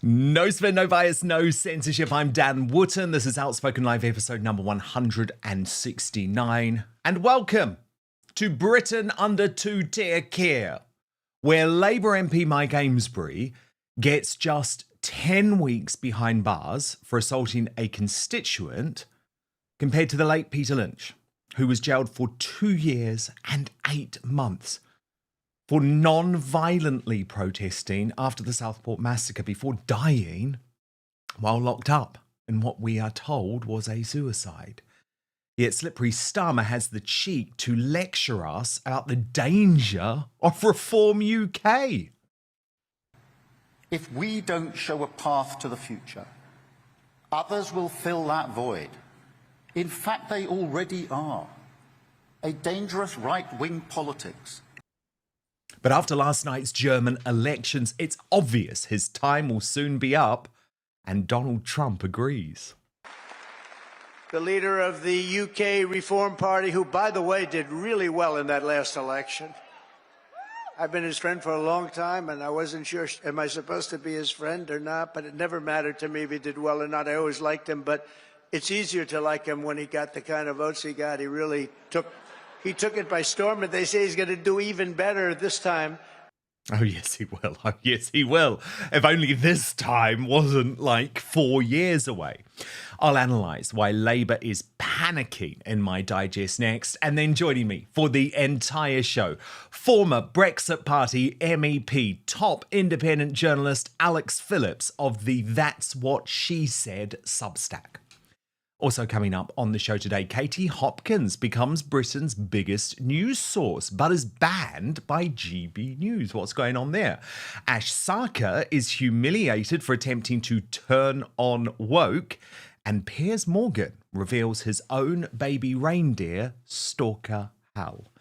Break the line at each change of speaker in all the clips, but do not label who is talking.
No spin, no bias, no censorship. I'm Dan Wootton. This is Outspoken Live episode number 169. And welcome to Britain under Two Tier Keir, where Labour MP Mike Amesbury gets just 10 weeks behind bars for assaulting a constituent compared to the late Peter Lynch, who was jailed for 2 years and 8 months for non-violently protesting after the Southport Massacre before dying while locked up in what we are told was a suicide. Yet Slippery Starmer has the cheek to lecture us about the danger of Reform UK.
If we don't show a path to the future, others will fill that void. In fact, they already are. A dangerous right-wing politics.
But after last night's German elections, it's obvious his time will soon be up, and Donald Trump agrees.
The leader of the UK Reform Party, who, by the way, did really well in that last election. I've been his friend for a long time, and I wasn't sure, am I supposed to be his friend or not? But it never mattered to me if he did well or not. I always liked him, but it's easier to like him when he got the kind of votes he got. He really took it by storm, and they say he's going to do even better this time.
Oh, yes, he will. Oh, yes, he will. If only this time wasn't like 4 years away. I'll analyse why Labour is panicking in my digest next. And then joining me for the entire show, former Brexit Party MEP, top independent journalist Alex Phillips of the That's What She Said Substack. Also coming up on the show today, Katie Hopkins becomes Britain's biggest news source, but is banned by GB News. What's going on there? Ash Sarkar is humiliated for attempting to turn on woke, and Piers Morgan reveals his own baby reindeer, Stalker Hal.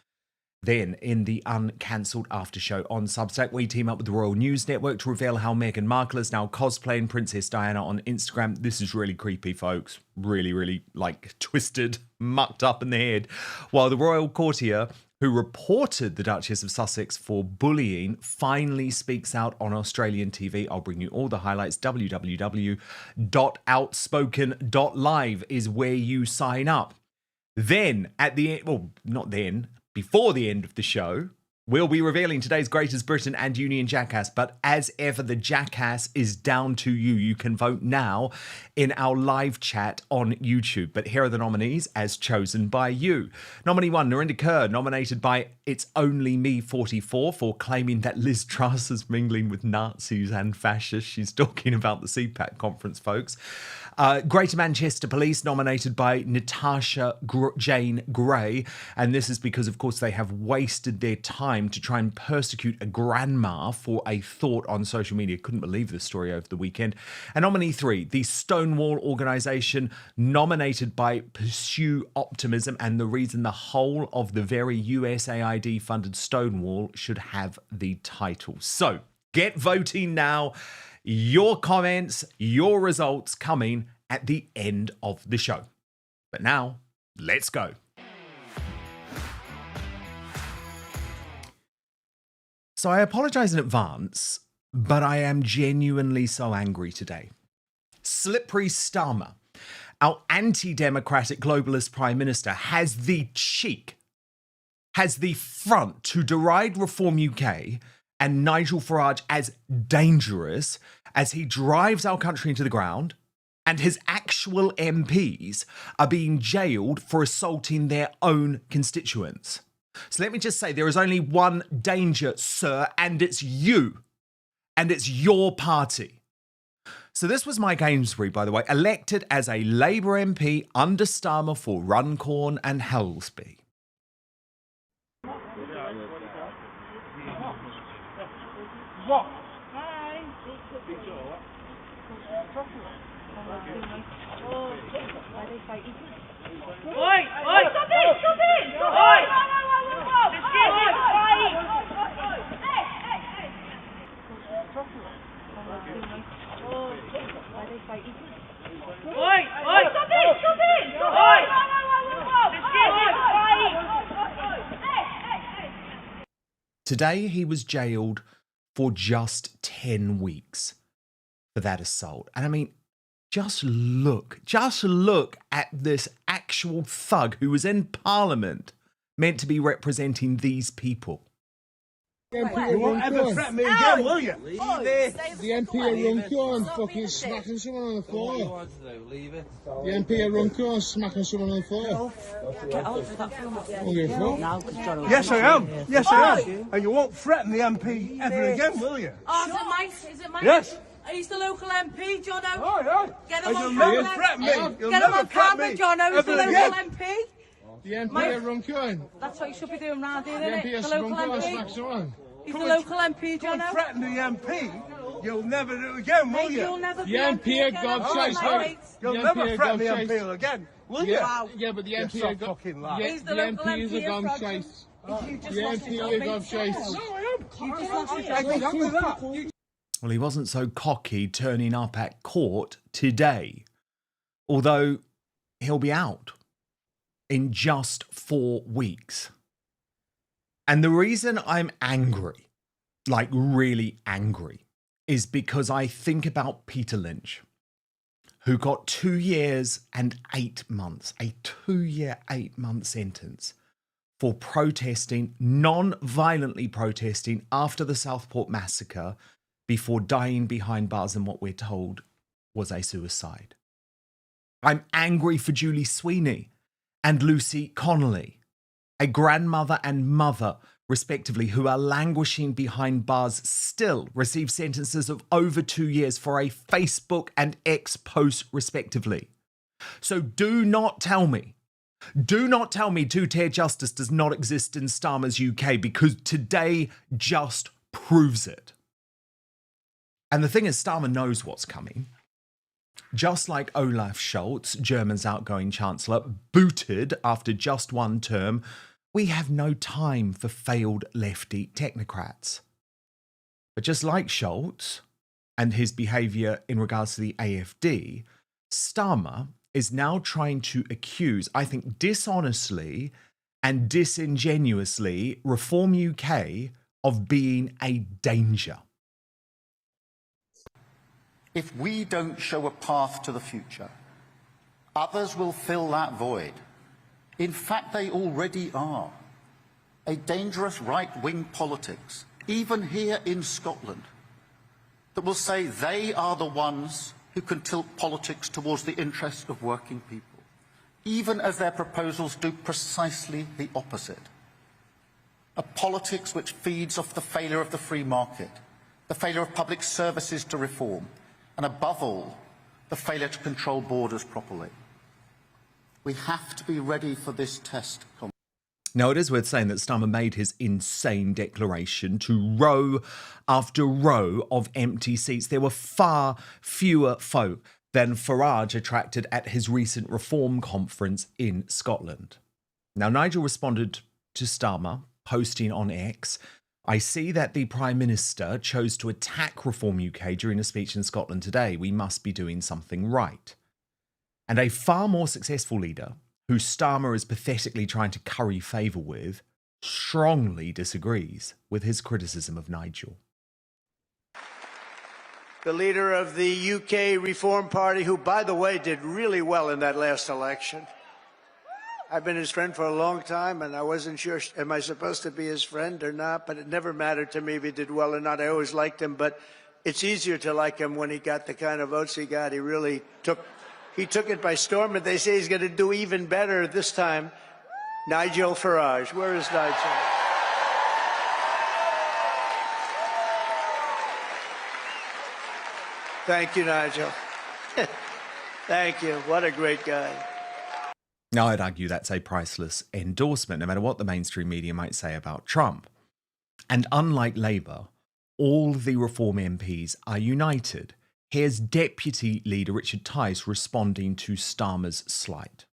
Then, in the uncancelled after show on Substack, we team up with the Royal News Network to reveal how Meghan Markle is now cosplaying Princess Diana on Instagram. This is really creepy, folks. Really, like, twisted, mucked up in the head. While the royal courtier, who reported the Duchess of Sussex for bullying, finally speaks out on Australian TV. I'll bring you all the highlights. www.outspoken.live is where you sign up. Then, at the end, well, not then, before the end of the show, we'll be revealing today's Greatest Britain and Union Jackass. But as ever, the Jackass is down to you. You can vote now in our live chat on YouTube. But here are the nominees as chosen by you. Nominee 1, Narinder Kaur, nominated by It's Only Me 44 for claiming that Liz Truss is mingling with Nazis and fascists. She's talking about the CPAC conference, folks. Greater Manchester Police, nominated by Natasha Jane Gray. And this is because, of course, they have wasted their time to try and persecute a grandma for a thought on social media. Couldn't believe this story over the weekend. And nominee 3, the Stonewall organisation, nominated by Pursue Optimism, and the reason the whole of the very USAID-funded Stonewall should have the title. So, get voting now. Your comments, your results coming at the end of the show. But now, let's go. So I apologise in advance, but I am genuinely so angry today. Slippery Starmer, our anti-democratic globalist Prime Minister, has the cheek, has the front to deride Reform UK and Nigel Farage as dangerous as he drives our country into the ground, and his actual MPs are being jailed for assaulting their own constituents. So let me just say, there is only one danger, sir, and it's you. And it's your party. So this was Mike Amesbury, by the way, elected as a Labour MP under Starmer for Runcorn and Helsby.
What? Oi! Stop it! Oi! Let's get it right! Oi! Stop it! Oi! Let's get it right!
Today he was jailed for just 10 weeks for that assault. And I mean, just look at this actual thug who was in Parliament, meant to be representing these people.
You won't ever threaten me again, will you?
Leave it.
The MP at Runcorn fucking smacking someone on the floor.
Leave it.
The MP at Runcorn smacking someone on the floor. Yes, I am. Yes, I am. And you won't threaten the MP ever again, will you?
Oh, is it Mike? Is it Mike?
Yes.
He's the local MP, Jono.
Oh, yeah.
Get him
And
on
you'll never
camera.
threaten me. You'll
Get him
never
on
threaten
camera,
me
Jono. He's the
ever
local
again.
MP.
The MP at Runcorn.
That's what you should be doing round here,
The
isn't
MP
it?
at
The local
Runcorn
MP.
smacks someone.
He's the local MP,
Don't
Jono.
threaten the MP. You'll never do it again, will you?
You'll never be
The MP at
again,
Godchase.
mate.
You'll
The
never
MP
threaten the
Godchase.
MP again, will you?
Yeah, but the
You're
MP
so
at
fucking liar.
yeah,
He's
the
the local
MP is a
MP of
gun
Farage.
chase.
You just
The
lost
MP
your
is a
job,
gun
mate.
chase.
No, I am.
You just lost your job.
Exactly that.
Well, he wasn't so cocky turning up at court today, although he'll be out in just 4 weeks. And the reason I'm angry, like really angry, is because I think about Peter Lynch, who got 2 years and 8 months, a 2-year, 8-month sentence for protesting, non-violently protesting after the Southport Massacre before dying behind bars in what we're told was a suicide. I'm angry for Julie Sweeney and Lucy Connolly, a grandmother and mother, respectively, who are languishing behind bars, still receive sentences of over 2 years for a Facebook and X post, respectively. So do not tell me two-tier justice does not exist in Starmer's UK, because today just proves it. And the thing is, Starmer knows what's coming. Just like Olaf Scholz, Germany's outgoing chancellor, booted after just 1 term, we have no time for failed lefty technocrats. But just like Scholz and his behaviour in regards to the AFD, Starmer is now trying to accuse, I think dishonestly and disingenuously, Reform UK of being a danger.
If we don't show a path to the future, others will fill that void. In fact, they already are. A dangerous right-wing politics, even here in Scotland, that will say they are the ones who can tilt politics towards the interests of working people, even as their proposals do precisely the opposite. A politics which feeds off the failure of the free market, the failure of public services to reform, and above all, the failure to control borders properly. We have to be ready for this test.
Now, it is worth saying that Starmer made his insane declaration to row after row of empty seats. There were far fewer folk than Farage attracted at his recent reform conference in Scotland. Now, Nigel responded to Starmer, posting on X, "I see that the Prime Minister chose to attack Reform UK during a speech in Scotland today. We must be doing something right." And a far more successful leader, who Starmer is pathetically trying to curry favour with, strongly disagrees with his criticism of Nigel.
The leader of the UK Reform Party, who, by the way, did really well in that last election. I've been his friend for a long time, and I wasn't sure, am I supposed to be his friend or not? But it never mattered to me if he did well or not. I always liked him, but it's easier to like him when he got the kind of votes he got. He really took it by storm, and they say he's going to do even better this time. Nigel Farage. Where is Nigel? Thank you, Nigel. Thank you. What a great guy.
Now, I'd argue that's a priceless endorsement, no matter what the mainstream media might say about Trump. And unlike Labour, all the Reform MPs are united. Here's Deputy Leader Richard Tice responding to Starmer's slight.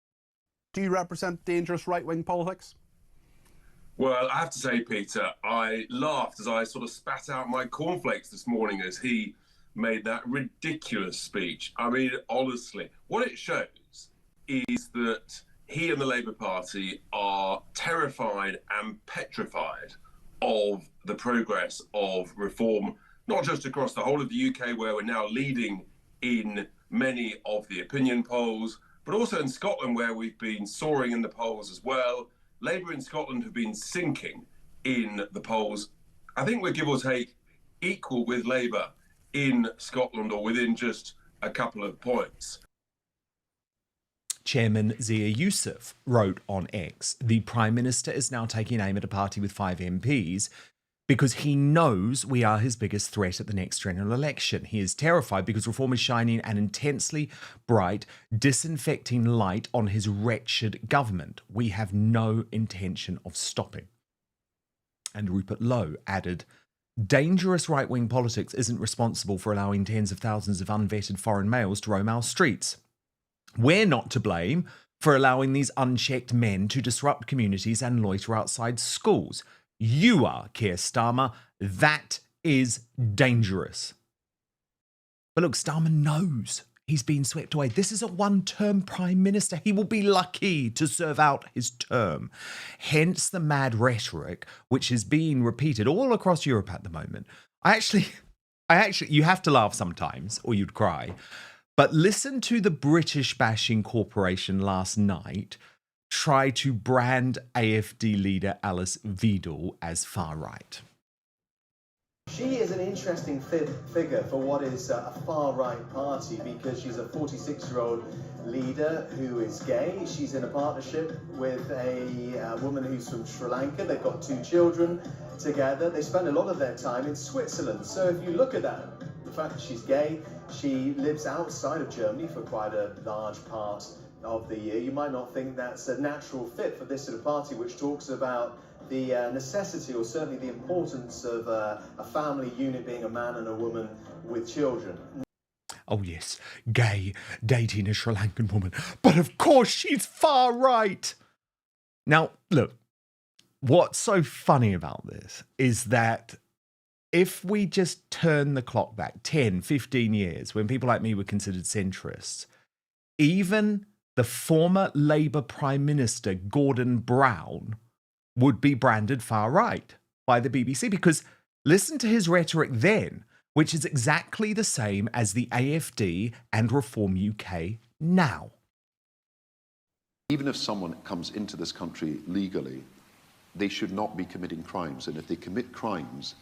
Do you represent dangerous right-wing politics?
Well, I have to say, Peter, I laughed as I sort of spat out my cornflakes this morning as he made that ridiculous speech. I mean, honestly, what it shows is that he and the Labour Party are terrified and petrified of the progress of reform not just across the whole of the UK, where we're now leading in many of the opinion polls, but also in Scotland, where we've been soaring in the polls as well. Labour in Scotland have been sinking in the polls. I think we're give or take equal with Labour in Scotland, or within just a couple of points.
Chairman Zia Youssef wrote on X, the Prime Minister is now taking aim at a party with 5 MPs because he knows we are his biggest threat at the next general election. He is terrified because Reform is shining an intensely bright, disinfecting light on his wretched government. We have no intention of stopping. And Rupert Lowe added, dangerous right-wing politics isn't responsible for allowing tens of thousands of unvetted foreign males to roam our streets. We're not to blame for allowing these unchecked men to disrupt communities and loiter outside schools. You are, Keir Starmer. That is dangerous. But look, Starmer knows he's been swept away. This is a one-term Prime Minister. He will be lucky to serve out his term. Hence the mad rhetoric, which is being repeated all across Europe at the moment. I actually, you have to laugh sometimes or you'd cry. But listen to the British bashing corporation last night try to brand AFD leader Alice Vidal as far right.
She is an interesting figure for what is a far-right party because she's a 46-year-old leader who is gay. She's in a partnership with a woman who's from Sri Lanka. They've got 2 children together. They spend a lot of their time in Switzerland. So if you look at that, the fact that she's gay, she lives outside of Germany for quite a large part of the year. You might not think that's a natural fit for this sort of party, which talks about the necessity, or certainly the importance of a family unit being a man and a woman with children.
Oh yes, gay, dating a Sri Lankan woman. But of course she's far right. Now, look, what's so funny about this is that if we just turn the clock back 10, 15 years, when people like me were considered centrists, even the former Labour Prime Minister, Gordon Brown, would be branded far right by the BBC, because listen to his rhetoric then, which is exactly the same as the AFD and Reform UK now.
Even if someone comes into this country legally, they should not be committing crimes. And if they commit crimes,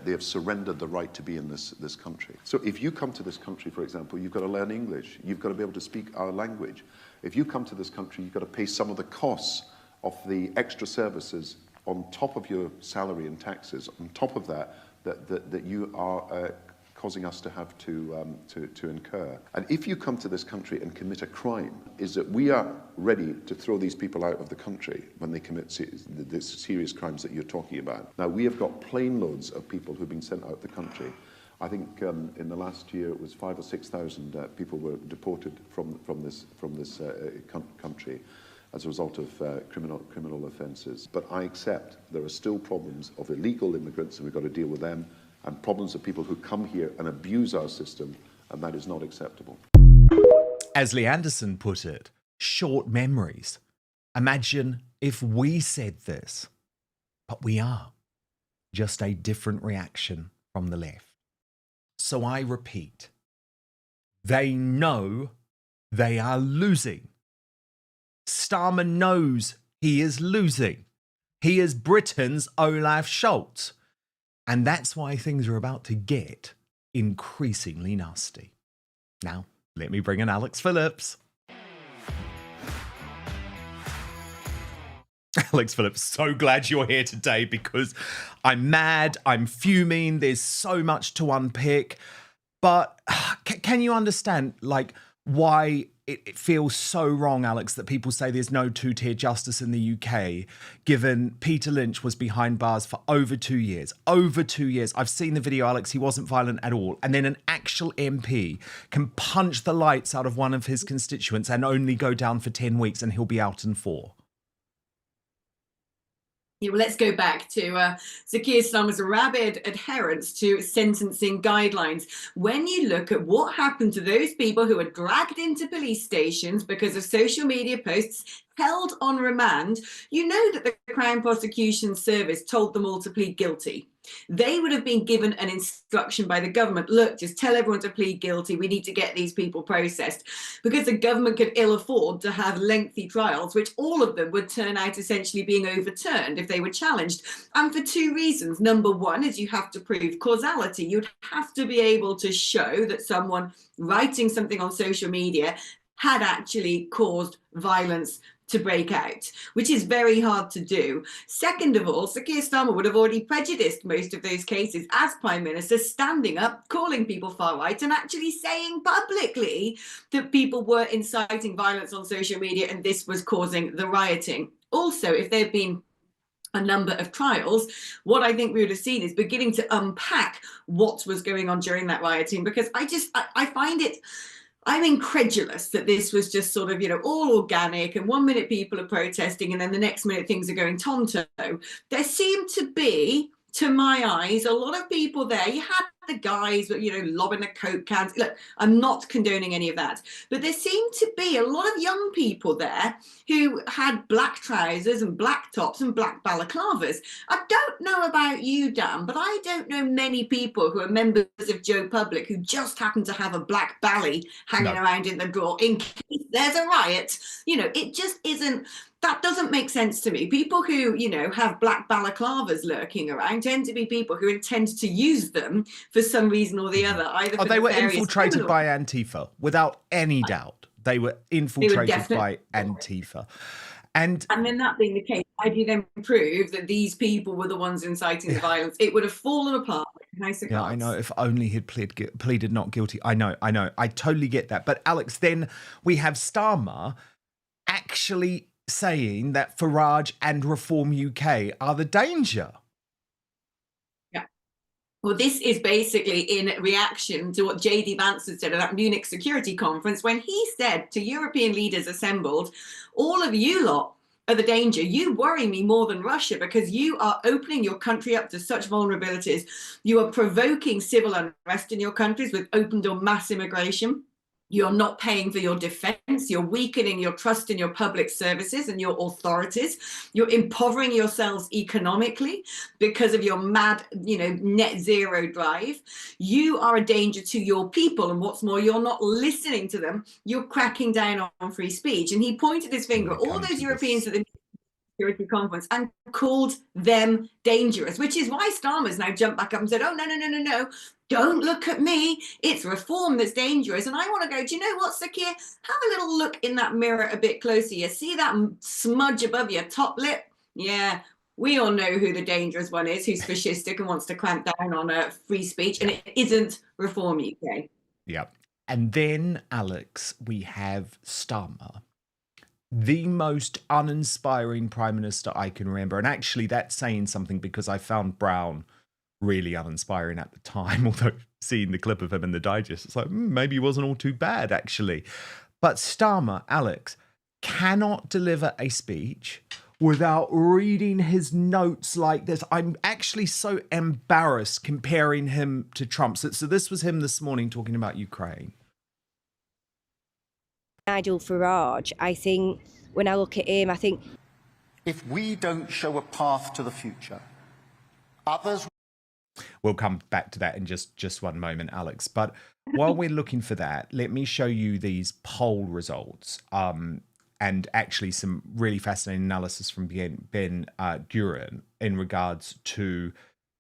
they have surrendered the right to be in this country. So if you come to this country, for example, you've got to learn English. You've got to be able to speak our language. If you come to this country, you've got to pay some of the costs of the extra services on top of your salary and taxes, on top of that you are causing us to have to incur. And if you come to this country and commit a crime, is that we are ready to throw these people out of the country when they commit the serious crimes that you're talking about. Now, we have got plane loads of people who've been sent out of the country. I think in the last year it was 5,000 or 6,000 people were deported from this country as a result of criminal offences. But I accept there are still problems of illegal immigrants, and we've got to deal with them, and problems of people who come here and abuse our system, and that is not acceptable.
As Lee Anderson put it, short memories. Imagine if we said this, but we are. Just a different reaction from the left. So I repeat, they know they are losing. Starmer knows he is losing. He is Britain's Olaf Scholz. And that's why things are about to get increasingly nasty. Now, let me bring in Alex Phillips. Alex Phillips, so glad you're here today because I'm mad, I'm fuming, there's so much to unpick. But can you understand, like, why it feels so wrong, Alex, that people say there's no two-tier justice in the UK, given Peter Lynch was behind bars for over 2 years. Over 2 years. I've seen the video, Alex. He wasn't violent at all. And then an actual MP can punch the lights out of one of his constituents and only go down for 10 weeks and he'll be out in 4.
Yeah, well, let's go back to Sir Keir Starmer's rabid adherence to sentencing guidelines. When you look at what happened to those people who were dragged into police stations because of social media posts, held on remand, you know that the Crown Prosecution Service told them all to plead guilty. They would have been given an instruction by the government, look, just tell everyone to plead guilty. We need to get these people processed, because the government could ill afford to have lengthy trials, which all of them would turn out essentially being overturned if they were challenged. And for two reasons. Number one is you have to prove causality. You'd have to be able to show that someone writing something on social media had actually caused violence to break out, which is very hard to do. Second of all, Sir Keir Starmer would have already prejudiced most of those cases as Prime Minister, standing up, calling people far right, and actually saying publicly that people were inciting violence on social media and this was causing the rioting. Also, if there had been a number of trials, what I think we would have seen is beginning to unpack what was going on during that rioting, because I find it, I'm incredulous that this was just sort of, all organic, and 1 minute people are protesting and then the next minute things are going tonto. There seemed to be, to my eyes, a lot of people there. You had the guys, lobbing the Coke cans. Look, I'm not condoning any of that. But there seemed to be a lot of young people there who had black trousers and black tops and black balaclavas. I don't know about you, Dan, but I don't know many people who are members of Joe Public who just happen to have a black bally hanging around in the drawer in case there's a riot. It just isn't. That doesn't make sense to me. People who, have black balaclavas lurking around tend to be people who intend to use them for some reason or the other. Either
they were infiltrated by Antifa, without any doubt. They were infiltrated by Antifa. And
then that being the case, how do you then prove that these people were the ones inciting the violence? It would have fallen apart.
Yeah, I know. If only he'd pleaded not guilty. I know. I totally get that. But Alex, then we have Starmer actually saying that Farage and Reform UK are the danger.
Yeah. Well, this is basically in reaction to what J.D. Vance had said at that Munich Security Conference, when he said to European leaders assembled, all of you lot are the danger. You worry me more than Russia, because you are opening your country up to such vulnerabilities. You are provoking civil unrest in your countries with open door mass immigration. You're not paying for your defense. You're weakening your trust in your public services and your authorities. You're impovering yourselves economically because of your mad, net zero drive. You are a danger to your people. And what's more, you're not listening to them. You're cracking down on free speech. And he pointed his finger at all those Europeans at the Security Conference and called them dangerous, which is why Starmer's now jumped back up and said, oh, no. Don't look at me. It's reform that's dangerous. And I want to go, do you know what, Sir Keir? Have a little look in that mirror a bit closer. You see that smudge above your top lip? Yeah, we all know who the dangerous one is, who's fascistic and wants to clamp down on free speech. And it isn't Reform UK.
Yeah. And then, Alex, we have Starmer, the most uninspiring Prime Minister I can remember. And actually, that's saying something, because I found Brown really uninspiring at the time, although seeing the clip of him in the digest, it's like, maybe he wasn't all too bad, actually. But Starmer, Alex, cannot deliver a speech without reading his notes like this. I'm actually so embarrassed comparing him to Trump. So this was him this morning talking about Ukraine.
Nigel Farage, I think, when I look at him, I think,
if we don't show a path to the future, others...
We'll come back to that in just one moment, Alex. But while we're looking for that, let me show you these poll results, and actually some really fascinating analysis from Ben Duran in regards to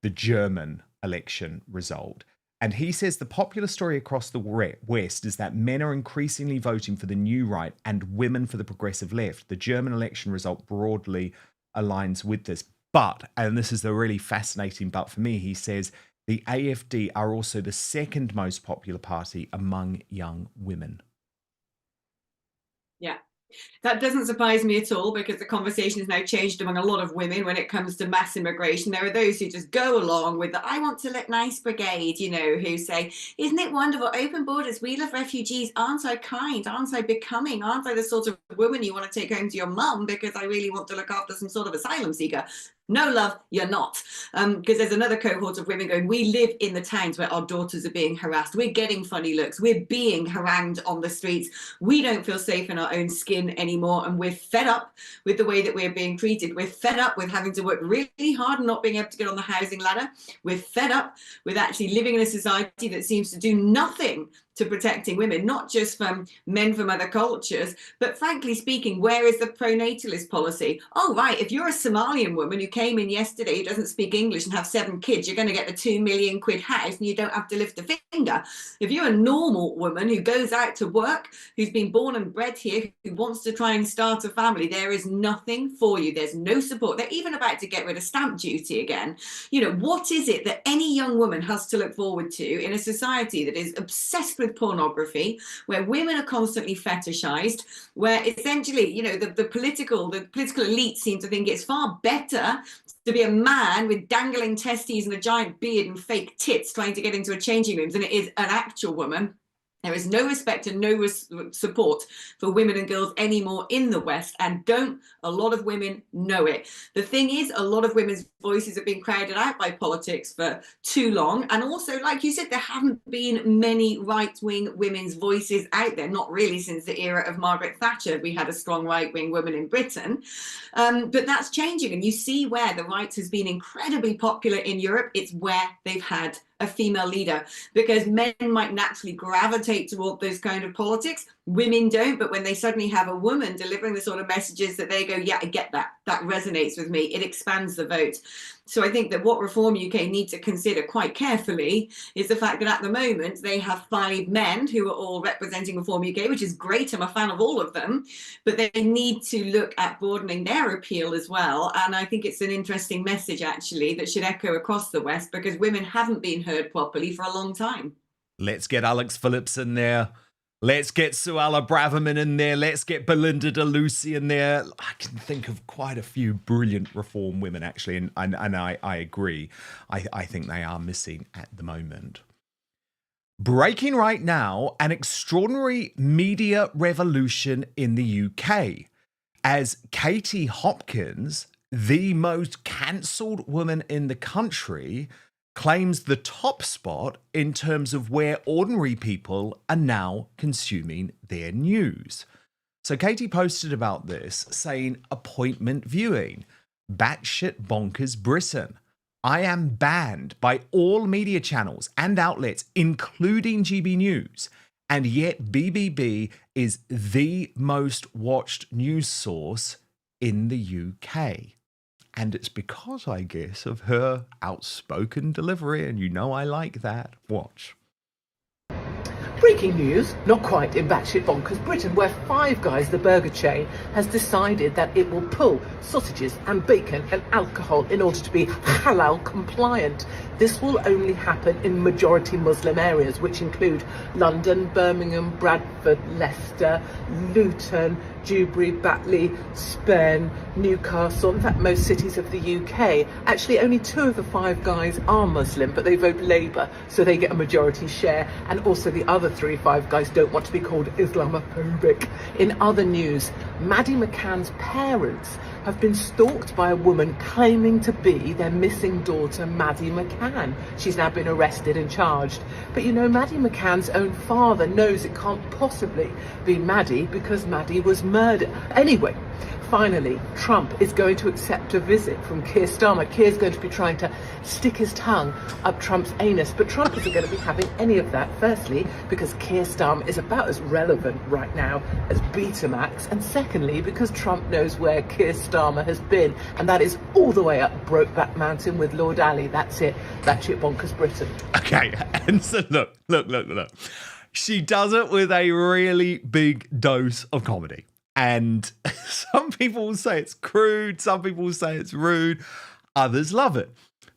the German election result. And he says the popular story across the West is that men are increasingly voting for the new right and women for the progressive left. The German election result broadly aligns with this. But, and this is the really fascinating but for me, he says the AfD are also the second most popular party among young women.
Yeah, that doesn't surprise me at all, because the conversation has now changed among a lot of women when it comes to mass immigration. There are those who just go along with the I want to look nice brigade, who say, isn't it wonderful, open borders, we love refugees, aren't I kind, aren't I becoming, aren't I the sort of woman you want to take home to your mum because I really want to look after some sort of asylum seeker? No, love, you're not. Because there's another cohort of women going, we live in the towns where our daughters are being harassed. We're getting funny looks. We're being harangued on the streets. We don't feel safe in our own skin anymore. And we're fed up with the way that we're being treated. We're fed up with having to work really hard and not being able to get on the housing ladder. We're fed up with actually living in a society that seems to do nothing to protecting women, not just from men from other cultures, but frankly speaking, where is the pronatalist policy? Oh, right, if you're a Somalian woman who came in yesterday who doesn't speak English and have 7 kids, you're going to get the 2 million quid house and you don't have to lift a finger. If you're a normal woman who goes out to work, who's been born and bred here, who wants to try and start a family, there is nothing for you. There's no support. They're even about to get rid of stamp duty again. You know, what is it that any young woman has to look forward to in a society that is obsessed with pornography, where women are constantly fetishized, where essentially, you know, the political elite seem to think it's far better to be a man with dangling testes and a giant beard and fake tits trying to get into a changing room than it is an actual woman. There is no respect and no support for women and girls anymore in the West, and don't a lot of women know it. The thing is, a lot of women's voices have been crowded out by politics for too long, and also, like you said, there haven't been many right-wing women's voices out there, not really since the era of Margaret Thatcher. We had a strong right-wing woman in Britain, but that's changing, and you see where the right has been incredibly popular in Europe. It's where they've had a female leader, because men might naturally gravitate toward those kind of politics. Women don't, but when they suddenly have a woman delivering the sort of messages that they go, yeah, I get that. That resonates with me. It expands the vote. So I think that what Reform UK need to consider quite carefully is the fact that at the moment they have 5 men who are all representing Reform UK, which is great. I'm a fan of all of them, but they need to look at broadening their appeal as well. And I think it's an interesting message, actually, that should echo across the West, because women haven't been heard properly for a long time.
Let's get Alex Phillips in there. Let's get Suella Braverman in there. Let's get Belinda de Lucy in there. I can think of quite a few brilliant Reform women, actually, and I agree. I think they are missing at the moment. Breaking right now, an extraordinary media revolution in the UK, as Katie Hopkins, the most cancelled woman in the country, claims the top spot in terms of where ordinary people are now consuming their news. So Katie posted about this, saying, appointment viewing, batshit bonkers Britain. I am banned by all media channels and outlets, including GB News, and yet BBB is the most watched news source in the UK. And it's because, I guess, of her outspoken delivery, and you know I like that. Watch.
Breaking news, not quite in batshit bonkers Britain, where Five Guys, the burger chain, has decided that it will pull sausages and bacon and alcohol in order to be halal compliant. This will only happen in majority Muslim areas, which include London, Birmingham, Bradford, Leicester, Luton, Dewsbury, Batley, Spurn, Newcastle, in fact most cities of the UK. Actually only 2 of the Five Guys are Muslim, but they vote Labour, so they get a majority share, and also the other 3 Five Guys don't want to be called Islamophobic. In other news, Maddie McCann's parents have been stalked by a woman claiming to be their missing daughter, Maddie McCann. She's now been arrested and charged. But you know, Maddie McCann's own father knows it can't possibly be Maddie because Maddie was murdered. Anyway, finally, Trump is going to accept a visit from Keir Starmer. Keir's going to be trying to stick his tongue up Trump's anus, but Trump isn't going to be having any of that. Firstly, because Keir Starmer is about as relevant right now as Betamax, and secondly, because Trump knows where Keir Starmer has been, and that is all the way up Brokeback Mountain with Lord Ali. That's it. That's it, bonkers Britain.
Okay, and so look. She does it with a really big dose of comedy. And some people will say it's crude, some people will say it's rude, others love it.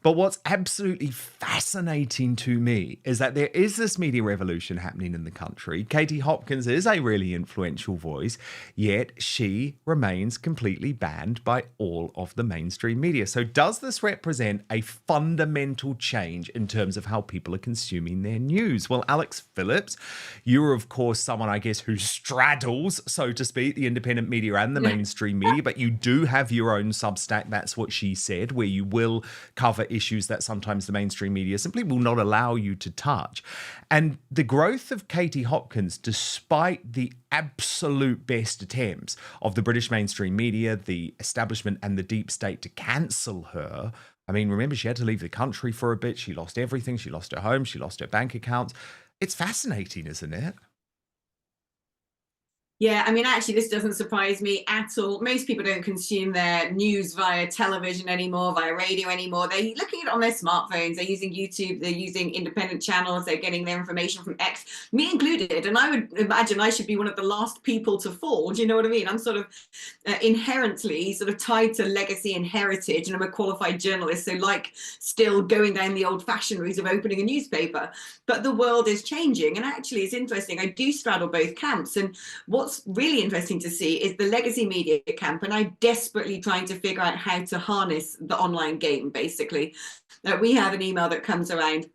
But what's absolutely fascinating to me is that there is this media revolution happening in the country. Katie Hopkins is a really influential voice, yet she remains completely banned by all of the mainstream media. So does this represent a fundamental change in terms of how people are consuming their news? Well, Alex Phillips, you're of course someone, I guess, who straddles, so to speak, the independent media and the mainstream media, but you do have your own Substack, that's what she said, where you will cover issues that sometimes the mainstream media simply will not allow you to touch. And the growth of Katie Hopkins, despite the absolute best attempts of the British mainstream media, the establishment and the deep state to cancel her. I mean, remember, she had to leave the country for a bit. She lost everything. She lost her home. She lost her bank accounts. It's fascinating, isn't it?
Yeah, I mean, actually, this doesn't surprise me at all. Most people don't consume their news via television anymore, via radio anymore. They're looking at it on their smartphones. They're using YouTube. They're using independent channels. They're getting their information from X, me included. And I would imagine I should be one of the last people to fall. Do you know what I mean? I'm sort of inherently sort of tied to legacy and heritage, and I'm a qualified journalist. So like still going down the old fashioned route of opening a newspaper. But the world is changing. And actually, it's interesting. I do straddle both camps. And what's really interesting to see is the legacy media camp, and I'm desperately trying to figure out how to harness the online game, basically. We have an email that comes around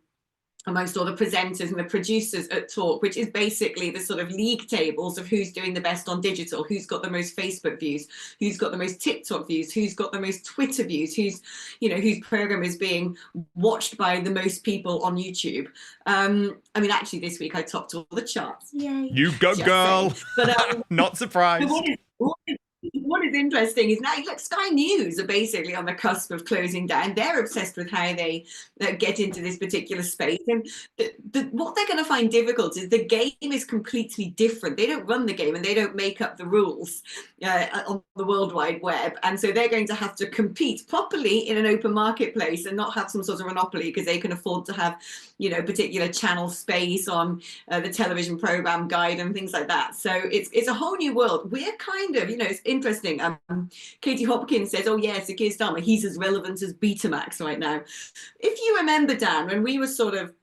amongst all the presenters and the producers at Talk, which is basically the sort of league tables of who's doing the best on digital, who's got the most Facebook views, who's got the most TikTok views, who's got the most Twitter views, whose program is being watched by the most people on YouTube. I mean, actually, this week I topped all the charts. Yay!
You go, girl.
But
not surprised.
What is interesting is now, look, Sky News are basically on the cusp of closing down. They're obsessed with how they get into this particular space. And what they're going to find difficult is the game is completely different. They don't run the game and they don't make up the rules on the World Wide Web. And so they're going to have to compete properly in an open marketplace and not have some sort of monopoly because they can afford to have, particular channel space on the television program guide and things like that. So it's a whole new world. We're kind of, it's interesting. Katie Hopkins says, oh yes, Keir Starmer, he's as relevant as Betamax right now. If you remember, Dan, when we were sort of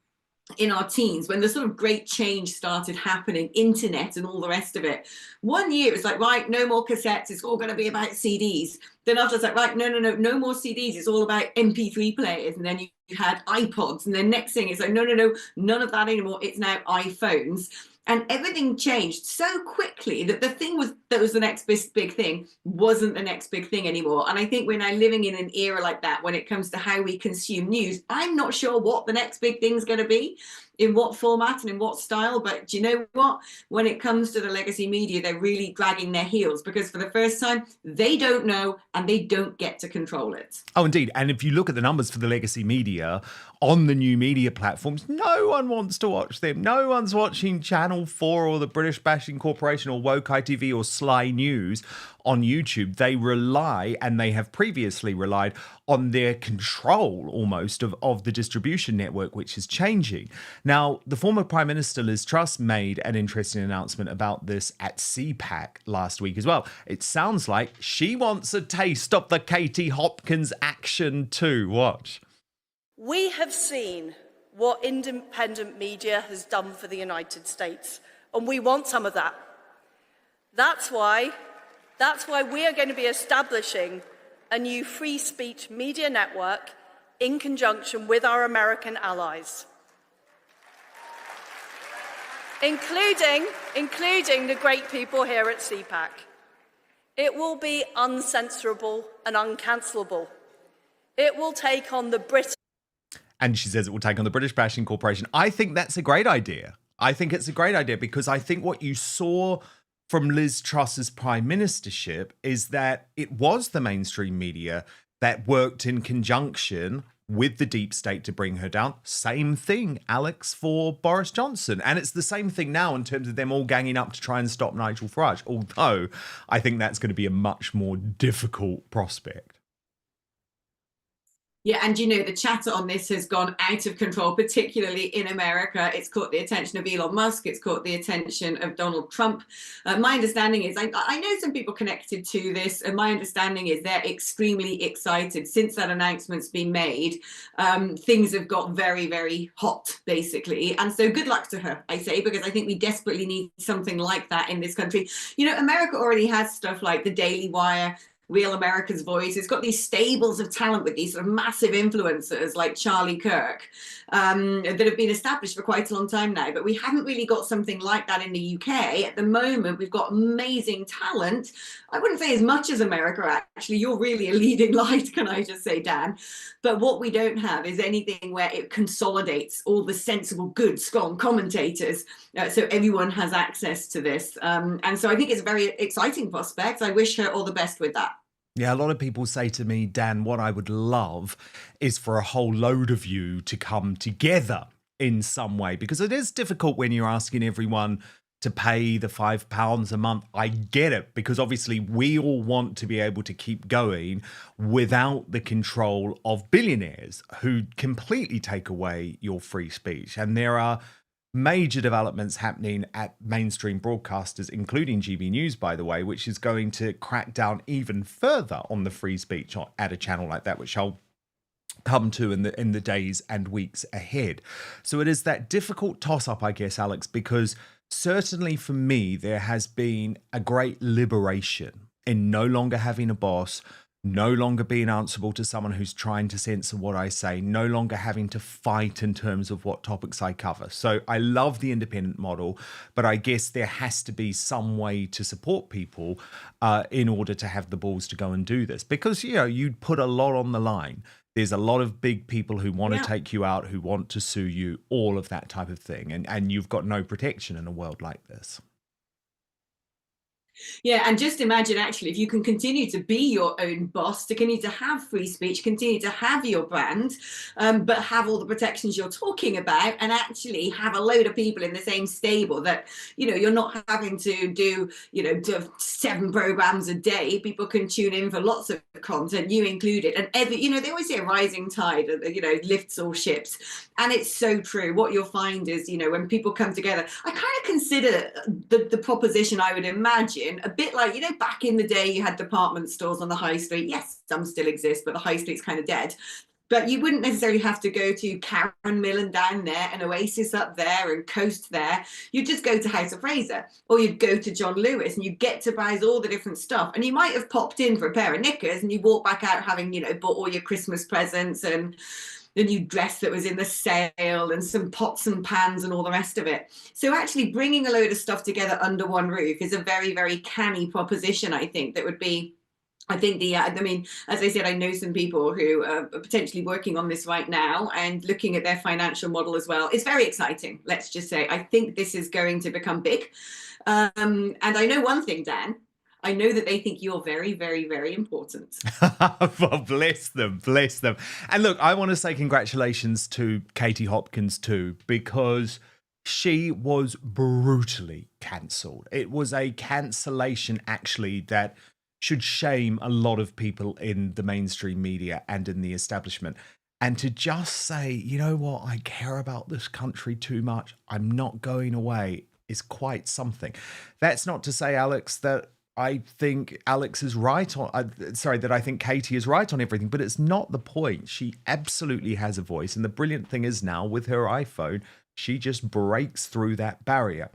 in our teens, when the sort of great change started happening, internet and all the rest of it, one year it was like, right, no more cassettes, it's all going to be about CDs. Then after it's like, right, no more CDs, it's all about MP3 players. And then you had iPods, and then next thing it's like, no, none of that anymore, it's now iPhones. And everything changed so quickly that the thing that was the next big thing wasn't the next big thing anymore. And I think we're now living in an era like that when it comes to how we consume news. I'm not sure what the next big thing's going to be, in what format and in what style. But do you know what? When it comes to the legacy media, they're really dragging their heels because for the first time, they don't know and they don't get to control it.
Oh, indeed. And if you look at the numbers for the legacy media on the new media platforms, no one wants to watch them. No one's watching Channel 4 or the British Bashing Corporation or Woke ITV or Sly News on YouTube. They rely, and they have previously relied, on their control almost of the distribution network, which is changing. Now, the former Prime Minister Liz Truss made an interesting announcement about this at CPAC last week as well. It sounds like she wants a taste of the Katie Hopkins action too. Watch.
We have seen what independent media has done for the United States, and we want some of that. That's why we are going to be establishing a new free speech media network in conjunction with our American allies, including the great people here at CPAC. It will be uncensorable and uncancelable. It will take on the British.
And she says it will take on the British Bashing Corporation. I think that's a great idea. I think it's a great idea because I think what you saw from Liz Truss's prime ministership is that it was the mainstream media that worked in conjunction with the deep state to bring her down. Same thing, Alex, for Boris Johnson. And it's the same thing now in terms of them all ganging up to try and stop Nigel Farage, although I think that's going to be a much more difficult prospect.
Yeah, and the chatter on this has gone out of control, particularly in America. It's caught the attention of Elon Musk. It's caught the attention of Donald Trump. My understanding is, I know some people connected to this, and my understanding is they're extremely excited. Since that announcement's been made, things have got very, very hot, basically. And so good luck to her, I say, because I think we desperately need something like that in this country. America already has stuff like the Daily Wire, Real America's Voice. It's got these stables of talent with these sort of massive influencers like Charlie Kirk that have been established for quite a long time now. But we haven't really got something like that in the UK. At the moment, we've got amazing talent. I wouldn't say as much as America, actually. You're really a leading light, can I just say, Dan? But what we don't have is anything where it consolidates all the sensible, good, strong commentators so everyone has access to this. And so I think it's a very exciting prospect. I wish her all the best with that.
Yeah, a lot of people say to me, Dan, what I would love is for a whole load of you to come together in some way, because it is difficult when you're asking everyone to pay the £5 a month. I get it, because obviously we all want to be able to keep going without the control of billionaires who completely take away your free speech. And there are major developments happening at mainstream broadcasters, including GB News, by the way, which is going to crack down even further on the free speech at a channel like that, which I'll come to in the days and weeks ahead. So it is that difficult toss-up, I guess, Alex, because certainly for me, there has been a great liberation in no longer having a boss, no longer being answerable to someone who's trying to censor what I say, no longer having to fight in terms of what topics I cover. So I love the independent model, but I guess there has to be some way to support people in order to have the balls to go and do this. Because, you'd put a lot on the line. There's a lot of big people who want to take you out, who want to sue you, all of that type of thing. And you've got no protection in a world like this.
Yeah, and just imagine, actually, if you can continue to be your own boss, to continue to have free speech, continue to have your brand, but have all the protections you're talking about, and actually have a load of people in the same stable that, you're not having to do 7 programs a day. People can tune in for lots of content, you included. And they always say a rising tide, lifts all ships. And it's so true. What you'll find is, when people come together, I kind of consider the proposition, I would imagine, a bit like, back in the day, you had department stores on the high street. Yes, some still exist, but the high street's kind of dead. But you wouldn't necessarily have to go to Karen Millen down there and Oasis up there and Coast there. You'd just go to House of Fraser, or you'd go to John Lewis, and you'd get to buy all the different stuff. And you might have popped in for a pair of knickers, and you walk back out having, bought all your Christmas presents and the new dress that was in the sale and some pots and pans and all the rest of it. So actually bringing a load of stuff together under one roof is a very, very canny proposition, I think, that would be, as I said, I know some people who are potentially working on this right now and looking at their financial model as well. It's very exciting, let's just say. I think this is going to become big. And I know one thing, Dan. I know that they think you're very, very, very important.
Well, bless them. And look, I want to say congratulations to Katie Hopkins too, because she was brutally cancelled. It was a cancellation, actually, that should shame a lot of people in the mainstream media and in the establishment. And to just say, you know what, I care about this country too much, I'm not going away, is quite something. That's not to say, Alex, that I think Alex is right on, that I think Katie is right on everything, but it's not the point. She absolutely has a voice. And the brilliant thing is now with her iPhone, she just breaks through that barrier.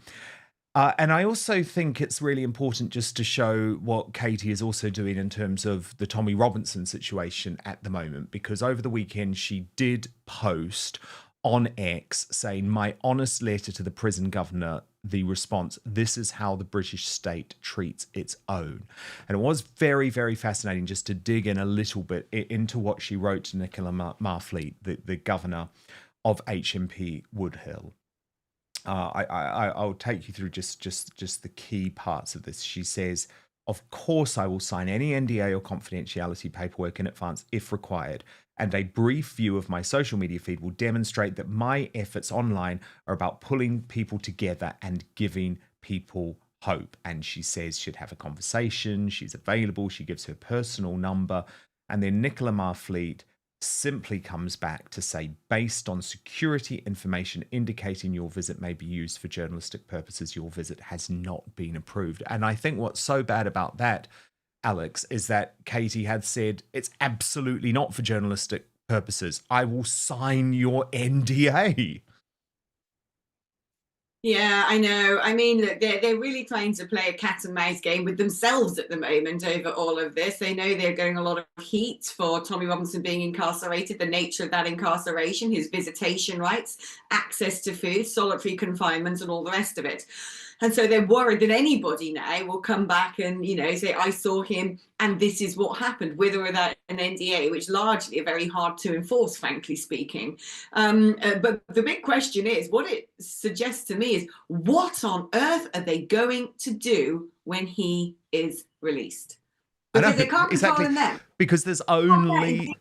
And I also think it's really important just to show what Katie is also doing in terms of the Tommy Robinson situation at the moment, because over the weekend she did post on X saying, "My honest letter to the prison governor, the response, this is how the British state treats its own." And it was very, very fascinating just to dig in a little bit into what she wrote to Nicola Marfleet, the governor of HMP Woodhill. I'll take you through just the key parts of this. She says, "Of course, I will sign any NDA or confidentiality paperwork in advance if required. And a brief view of my social media feed will demonstrate that my efforts online are about pulling people together and giving people hope." And she says she'd have a conversation. She's available. She gives her personal number. And then Nicola Marfleet simply comes back to say, based on security information indicating your visit may be used for journalistic purposes, your visit has not been approved. And I think what's so bad about that, Alex, is that Katie had said it's absolutely not for journalistic purposes. I will sign your NDA.
Yeah, I know. I mean, look, they're really trying to play a cat and mouse game with themselves at the moment over all of this. They know they're getting a lot of heat for Tommy Robinson being incarcerated, the nature of that incarceration, his visitation rights, access to food, solitary confinement, and all the rest of it. And so they're worried that anybody now will come back and, say, I saw him and this is what happened, with or without an NDA, which largely are very hard to enforce, frankly speaking. But the big question is, what it suggests to me is, what on earth are they going to do when he is released? Because they can't control him then.
Because there's only...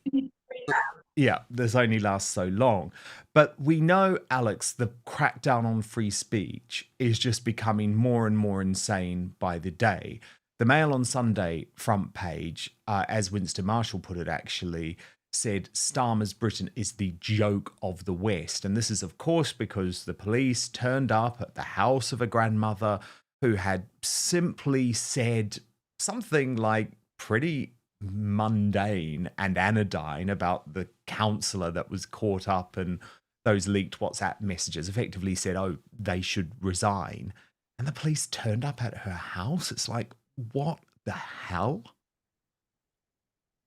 Yeah, there's only lasts so long. But we know, Alex, the crackdown on free speech is just becoming more and more insane by the day. The Mail on Sunday front page, as Winston Marshall put it, actually said Starmer's Britain is the joke of the West. And this is, of course, because the police turned up at the house of a grandmother who had simply said something like pretty mundane and anodyne about the councillor that was caught up in those leaked WhatsApp messages, effectively said, oh, they should resign. And the police turned up at her house. It's like, what the hell?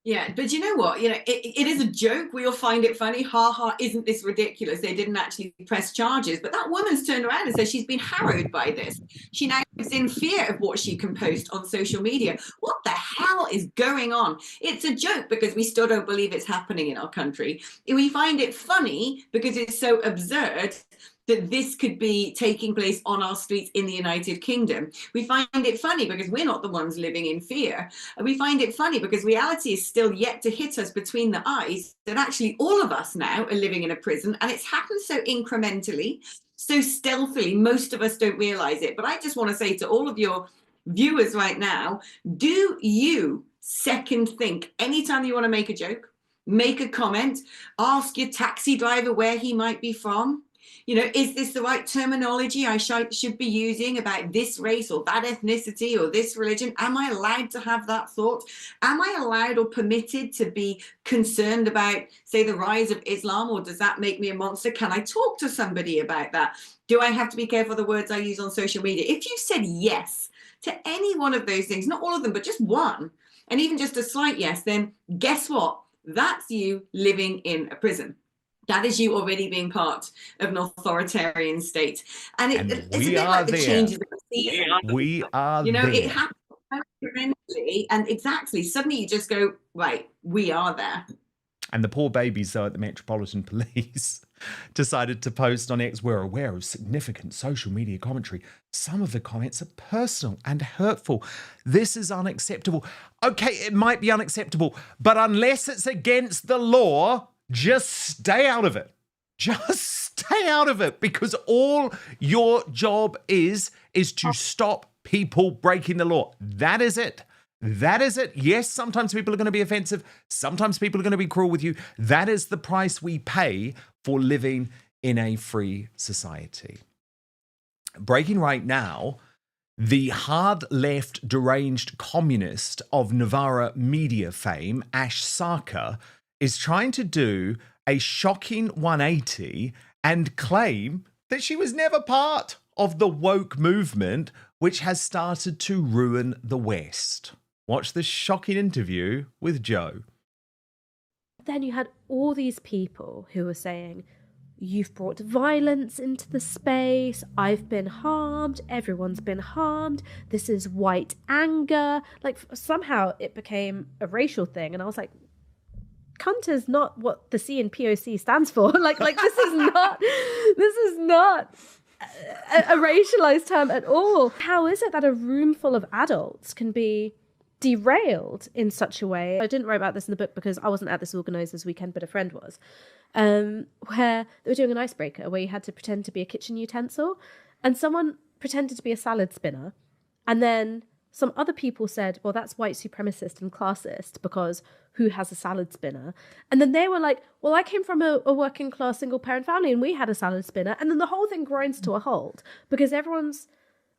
Yeah, but you know what? It is a joke. We all find it funny. Ha ha, isn't this ridiculous? They didn't actually press charges. But that woman's turned around and said she's been harrowed by this. She now is in fear of what she can post on social media. What the hell is going on? It's a joke because we still don't believe it's happening in our country. We find it funny because it's so absurd that this could be taking place on our streets in the United Kingdom. We find it funny because we're not the ones living in fear. We find it funny because reality is still yet to hit us between the eyes that actually all of us now are living in a prison, and it's happened so incrementally, so stealthily, most of us don't realize it. But I just want to say to all of your viewers right now, do you second think anytime you want to make a joke, make a comment, ask your taxi driver where he might be from? Is this the right terminology I should be using about this race or that ethnicity or this religion? Am I allowed to have that thought? Am I allowed or permitted to be concerned about, say, the rise of Islam, or does that make me a monster? Can I talk to somebody about that? Do I have to be careful of the words I use on social media? If you said yes to any one of those things, not all of them, but just one, and even just a slight yes, then guess what? That's you living in a prison. That is you already being part of an authoritarian state. And it's a bit like the changes that we see.
We are there.
It happens tremendously, and exactly, suddenly you just go, right, we are there.
And the poor babies, though, at the Metropolitan Police decided to post on X, we're aware of significant social media commentary. Some of the comments are personal and hurtful. This is unacceptable. Okay, it might be unacceptable, but unless it's against the law, just stay out of it. Just stay out of it, because all your job is to stop people breaking the law. That is it. That is it. Yes, sometimes people are going to be offensive. Sometimes people are going to be cruel with you. That is the price we pay for living in a free society. Breaking right now, the hard left deranged communist of Novara media fame, Ash Sarkar, is trying to do a shocking 180 and claim that she was never part of the woke movement, which has started to ruin the West. Watch this shocking interview with Joe.
Then you had all these people who were saying, you've brought violence into the space, I've been harmed, everyone's been harmed, this is white anger. Like, somehow it became a racial thing, and I was like, cunt is not what the C in POC stands for. like this is not a racialized term at all. How is it that a room full of adults can be derailed in such a way? I didn't write about this in the book because I wasn't at this organisers weekend, but a friend was, where they were doing an icebreaker where you had to pretend to be a kitchen utensil, and someone pretended to be a salad spinner, and then some other people said, well, that's white supremacist and classist because who has a salad spinner? And then they were like, well, I came from a working class single parent family and we had a salad spinner. And then the whole thing grinds to a halt because everyone's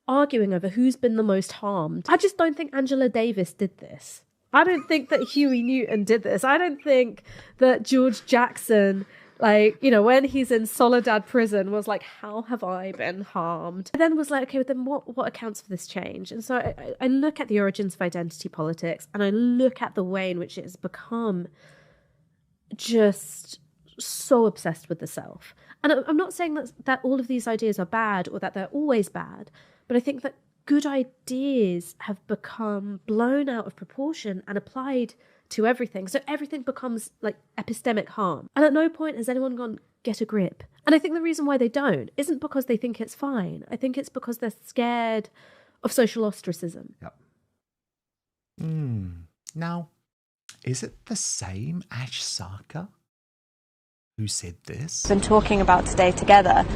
arguing over who's been the most harmed. I just don't think Angela Davis did this. I don't think that Huey Newton did this. I don't think that George Jackson, like, you know, when he's in Soledad prison was like, how have I been harmed? And then was like, okay, well, then what accounts for this change? And so I look at the origins of identity politics and I look at the way in which it has become just so obsessed with the self. And I'm not saying that all of these ideas are bad or that they're always bad, but I think that good ideas have become blown out of proportion and applied to everything. So everything becomes like epistemic harm. And at no point has anyone gone, get a grip. And I think the reason why they don't isn't because they think it's fine. I think it's because they're scared of social ostracism.
Yep. Now, is it the same Ash Sarkar who said this?
Been talking about today together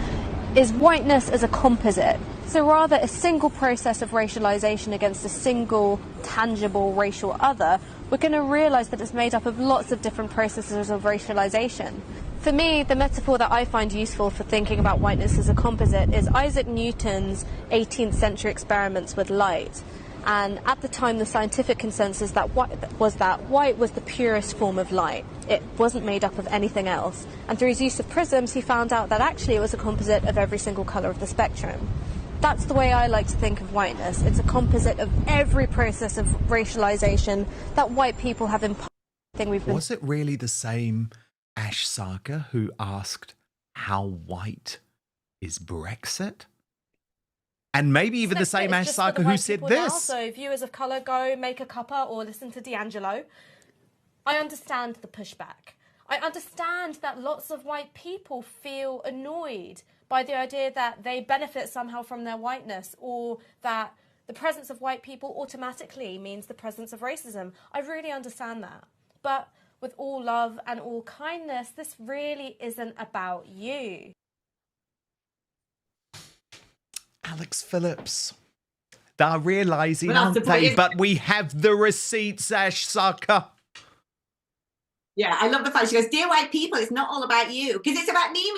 is whiteness as a composite. So rather a single process of racialization against a single tangible racial other, we're going to realize that it's made up of lots of different processes of racialization. For me, the metaphor that I find useful for thinking about whiteness as a composite is Isaac Newton's 18th century experiments with light. And at the time, the scientific consensus that white was the purest form of light. It wasn't made up of anything else. And through his use of prisms, he found out that actually it was a composite of every single colour of the spectrum. That's the way I like to think of whiteness. It's a composite of every process of racialisation that white people have imposed.
Was it really the same Ash Sarkar who asked how white is Brexit? And maybe even the same Ash Sarkar who said this.
Now, so viewers of colour, go make a cuppa or listen to D'Angelo. I understand the pushback. I understand that lots of white people feel annoyed by the idea that they benefit somehow from their whiteness or that the presence of white people automatically means the presence of racism. I really understand that. But with all love and all kindness, this really isn't about you.
Alex Phillips. They're realising, aren't they? But we have the receipts, Ash Sarkar.
Yeah, I love the fact she goes, dear white people, it's not all about you. Because it's about me,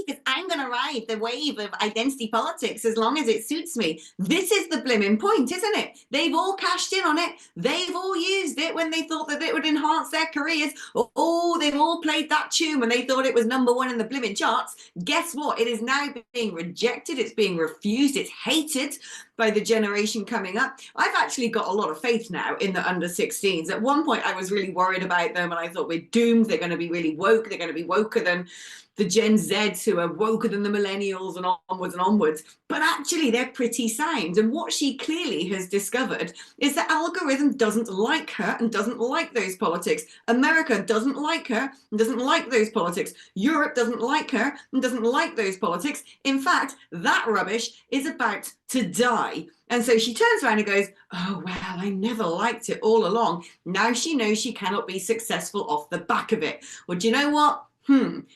because I'm going to ride the wave of identity politics as long as it suits me. This is the blimmin' point, isn't it? They've all cashed in on it. They've all used it when they thought that it would enhance their careers. Oh, they've all played that tune when they thought it was #1 in the blimmin' charts. Guess what? It is now being rejected. It's being refused. It's hated by the generation coming up. I've actually got a lot of faith now in the under 16s. At one point, I was really worried about them and I thought we're doomed. They're going to be really woke. They're going to be woker than the Gen Zs who are woker than the millennials and onwards and onwards. But actually, they're pretty sound. And what she clearly has discovered is that algorithm doesn't like her and doesn't like those politics. America doesn't like her and doesn't like those politics. Europe doesn't like her and doesn't like those politics. In fact, that rubbish is about to die. And so she turns around and goes, oh, well, I never liked it all along. Now she knows she cannot be successful off the back of it. Well, do you know what?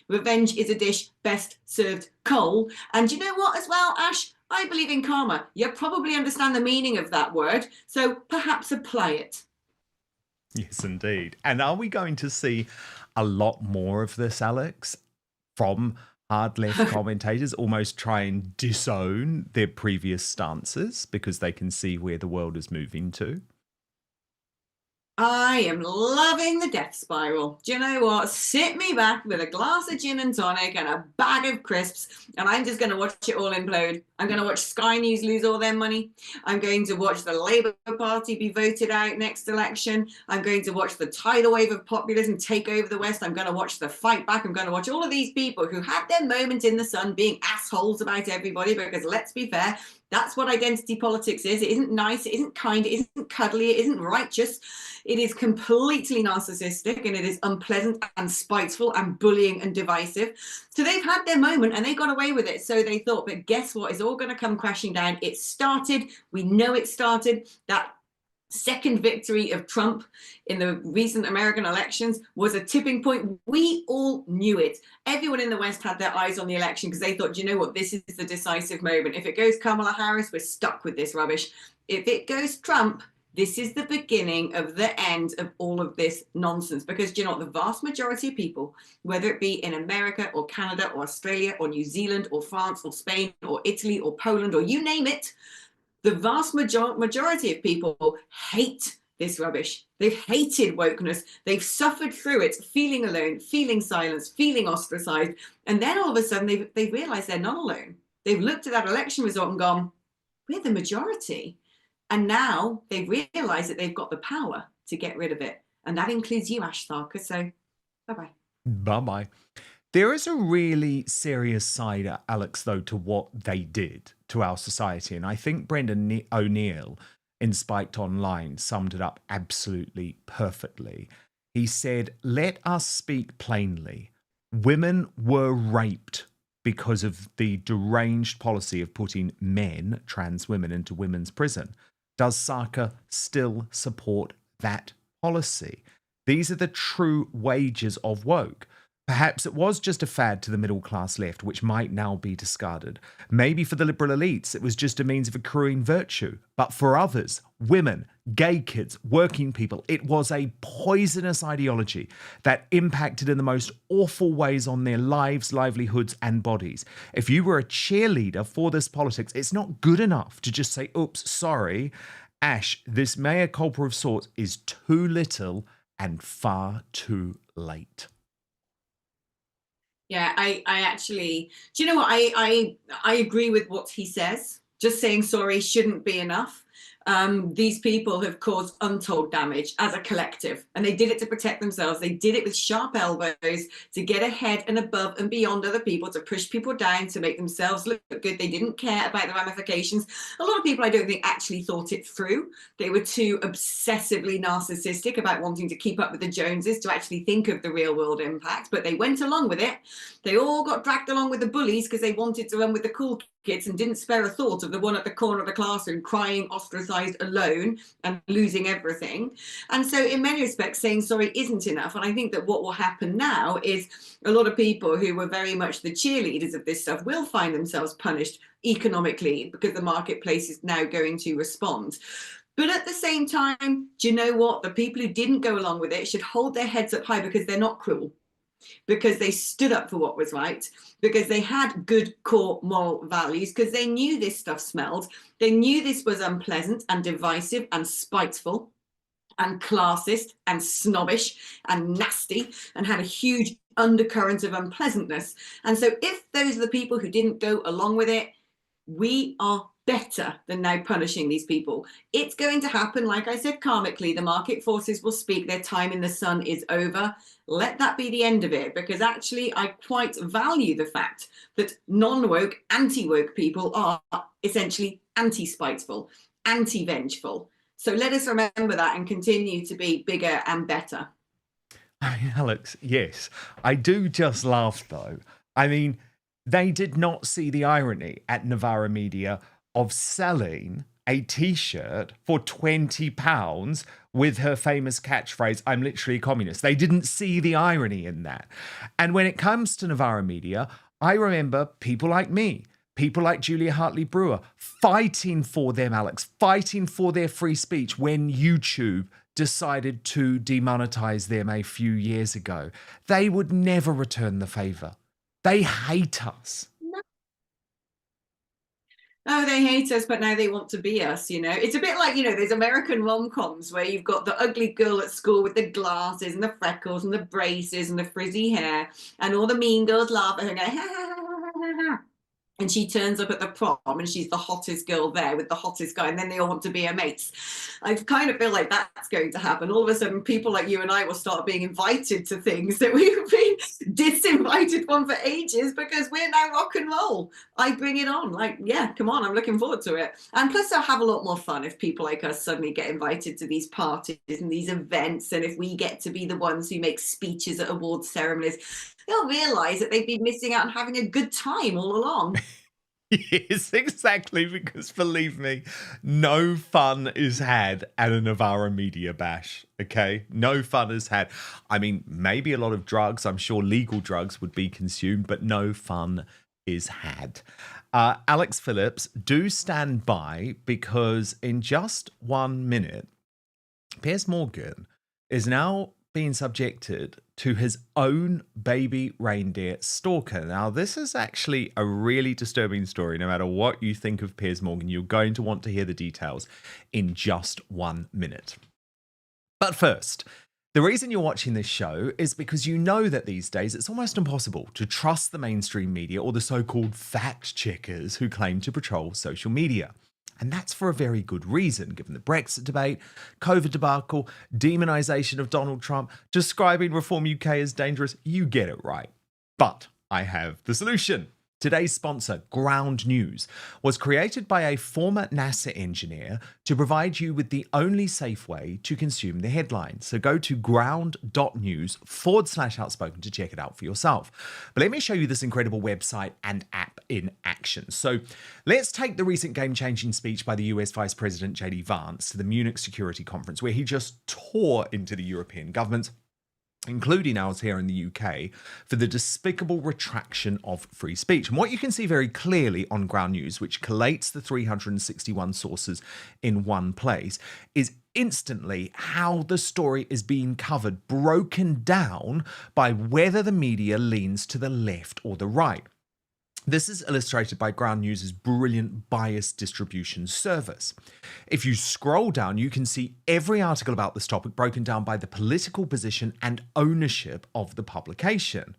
Revenge is a dish best served cold. And do you know what as well, Ash? I believe in karma. You probably understand the meaning of that word. So perhaps apply it.
Yes, indeed. And are we going to see a lot more of this, Alex, from hard left commentators almost try and disown their previous stances because they can see where the world is moving to?
I am loving the death spiral. Do you know what? Sit me back with a glass of gin and tonic and a bag of crisps, and I'm just going to watch it all implode. I'm going to watch Sky News lose all their money. I'm going to watch the Labour Party be voted out next election. I'm going to watch the tidal wave of populism take over the West. I'm going to watch the fight back. I'm going to watch all of these people who had their moment in the sun being assholes about everybody, because let's be fair, that's what identity politics is. It isn't nice, it isn't kind, it isn't cuddly, it isn't righteous. It is completely narcissistic and it is unpleasant and spiteful and bullying and divisive. So they've had their moment and they got away with it. So they thought, but guess what? It's all going to come crashing down. It started. We know it started. That second victory of Trump in the recent American elections was a tipping point. We all knew it. Everyone in the West had their eyes on the election because they thought, you know what, this is the decisive moment. If it goes Kamala Harris, we're stuck with this rubbish. If it goes Trump, this is the beginning of the end of all of this nonsense. Because do you know what, the vast majority of people, whether it be in America or Canada or Australia or New Zealand or France or Spain or Italy or Poland or you name it, the vast majority of people hate this rubbish. They've hated wokeness. They've suffered through it, feeling alone, feeling silenced, feeling ostracized. And then all of a sudden they've realized they're not alone. They've looked at that election result and gone, we're the majority. And now they've realized that they've got the power to get rid of it. And that includes you, Ash Sarkar. So bye-bye.
Bye-bye. There is a really serious side, Alex, though, to what they did to our society. And I think Brendan O'Neill in Spiked Online summed it up absolutely perfectly. He said, let us speak plainly. Women were raped because of the deranged policy of putting men, trans women, into women's prison. Does Sarkar still support that policy? These are the true wages of woke. Perhaps it was just a fad to the middle-class left, which might now be discarded. Maybe for the liberal elites, it was just a means of accruing virtue. But for others, women, gay kids, working people, it was a poisonous ideology that impacted in the most awful ways on their lives, livelihoods, and bodies. If you were a cheerleader for this politics, it's not good enough to just say, oops, sorry. Ash, this mea culpa of sorts is too little and far too late.
Yeah, I actually, do you know what? I agree with what he says. Just saying sorry shouldn't be enough. These people have caused untold damage as a collective, and they did it to protect themselves. They did it with sharp elbows to get ahead and above and beyond other people, to push people down, to make themselves look good. They didn't care about the ramifications. A lot of people, I don't think, actually thought it through. They were too obsessively narcissistic about wanting to keep up with the Joneses to actually think of the real world impact, but they went along with it. They all got dragged along with the bullies because they wanted to run with the cool kids and didn't spare a thought of the one at the corner of the classroom crying, ostracized, alone and losing everything. And so in many respects, saying sorry isn't enough. And I think that what will happen now is a lot of people who were very much the cheerleaders of this stuff will find themselves punished economically because the marketplace is now going to respond. But at the same time, do you know what? The people who didn't go along with it should hold their heads up high because they're not cruel, because they stood up for what was right, because they had good core moral values, because they knew this stuff smelled. They knew this was unpleasant and divisive and spiteful and classist and snobbish and nasty and had a huge undercurrent of unpleasantness. And so if those are the people who didn't go along with it, we are better than now punishing these people. It's going to happen, like I said, karmically. The market forces will speak. Their time in the sun is over. Let that be the end of it, because actually I quite value the fact that non-woke, anti-woke people are essentially anti-spiteful, anti-vengeful. So let us remember that and continue to be bigger and better.
I mean, Alex, yes, I do just laugh though. I mean, they did not see the irony at Novara Media of selling a t-shirt for £20 with her famous catchphrase, I'm literally a communist. They didn't see the irony in that. And when it comes to Novara Media, I remember people like me, people like Julia Hartley-Brewer, fighting for them, Alex, fighting for their free speech when YouTube decided to demonetize them a few years ago. They would never return the favour. They hate us.
Oh, they hate us, but now they want to be us, you know. It's a bit like, you know, those American rom-coms where you've got the ugly girl at school with the glasses and the freckles and the braces and the frizzy hair, and all the mean girls laugh at her and go, ha, ha, ha, ha, ha, ha. And she turns up at the prom and she's the hottest girl there with the hottest guy, and then they all want to be her mates. I kind of feel like that's going to happen. All of a sudden, people like you and I will start being invited to things that we've been disinvited from for ages because we're now rock and roll. I bring it on. Like, yeah, come on, I'm looking forward to it. And plus, I'll have a lot more fun if people like us suddenly get invited to these parties and these events, and if we get to be the ones who make speeches at awards ceremonies. They'll realise that they've been missing out on having a good time all along.
Yes, exactly, because believe me, no fun is had at a Navarra media bash, okay? No fun is had. I mean, maybe a lot of drugs, I'm sure legal drugs would be consumed, but no fun is had. Alex Phillips, do stand by, because in just 1 minute, Piers Morgan is now being subjected to his own baby reindeer stalker. Now, this is actually a really disturbing story. No matter what you think of Piers Morgan, you're going to want to hear the details in just 1 minute. But first, the reason you're watching this show is because you know that these days it's almost impossible to trust the mainstream media or the so-called fact checkers who claim to patrol social media. And that's for a very good reason, given the Brexit debate, COVID debacle, demonisation of Donald Trump, describing Reform UK as dangerous. You get it right. But I have the solution. Today's sponsor, Ground News, was created by a former NASA engineer to provide you with the only safe way to consume the headlines. So go to ground.news/outspoken to check it out for yourself. But let me show you this incredible website and app in action. So let's take the recent game-changing speech by the US Vice President J.D. Vance to the Munich Security Conference, where he just tore into the European governments, including ours here in the UK, for the despicable retraction of free speech. And what you can see very clearly on Ground News, which collates the 361 sources in one place, is instantly how the story is being covered, broken down by whether the media leans to the left or the right. This is illustrated by Ground News' brilliant bias distribution service. If you scroll down, you can see every article about this topic broken down by the political position and ownership of the publication.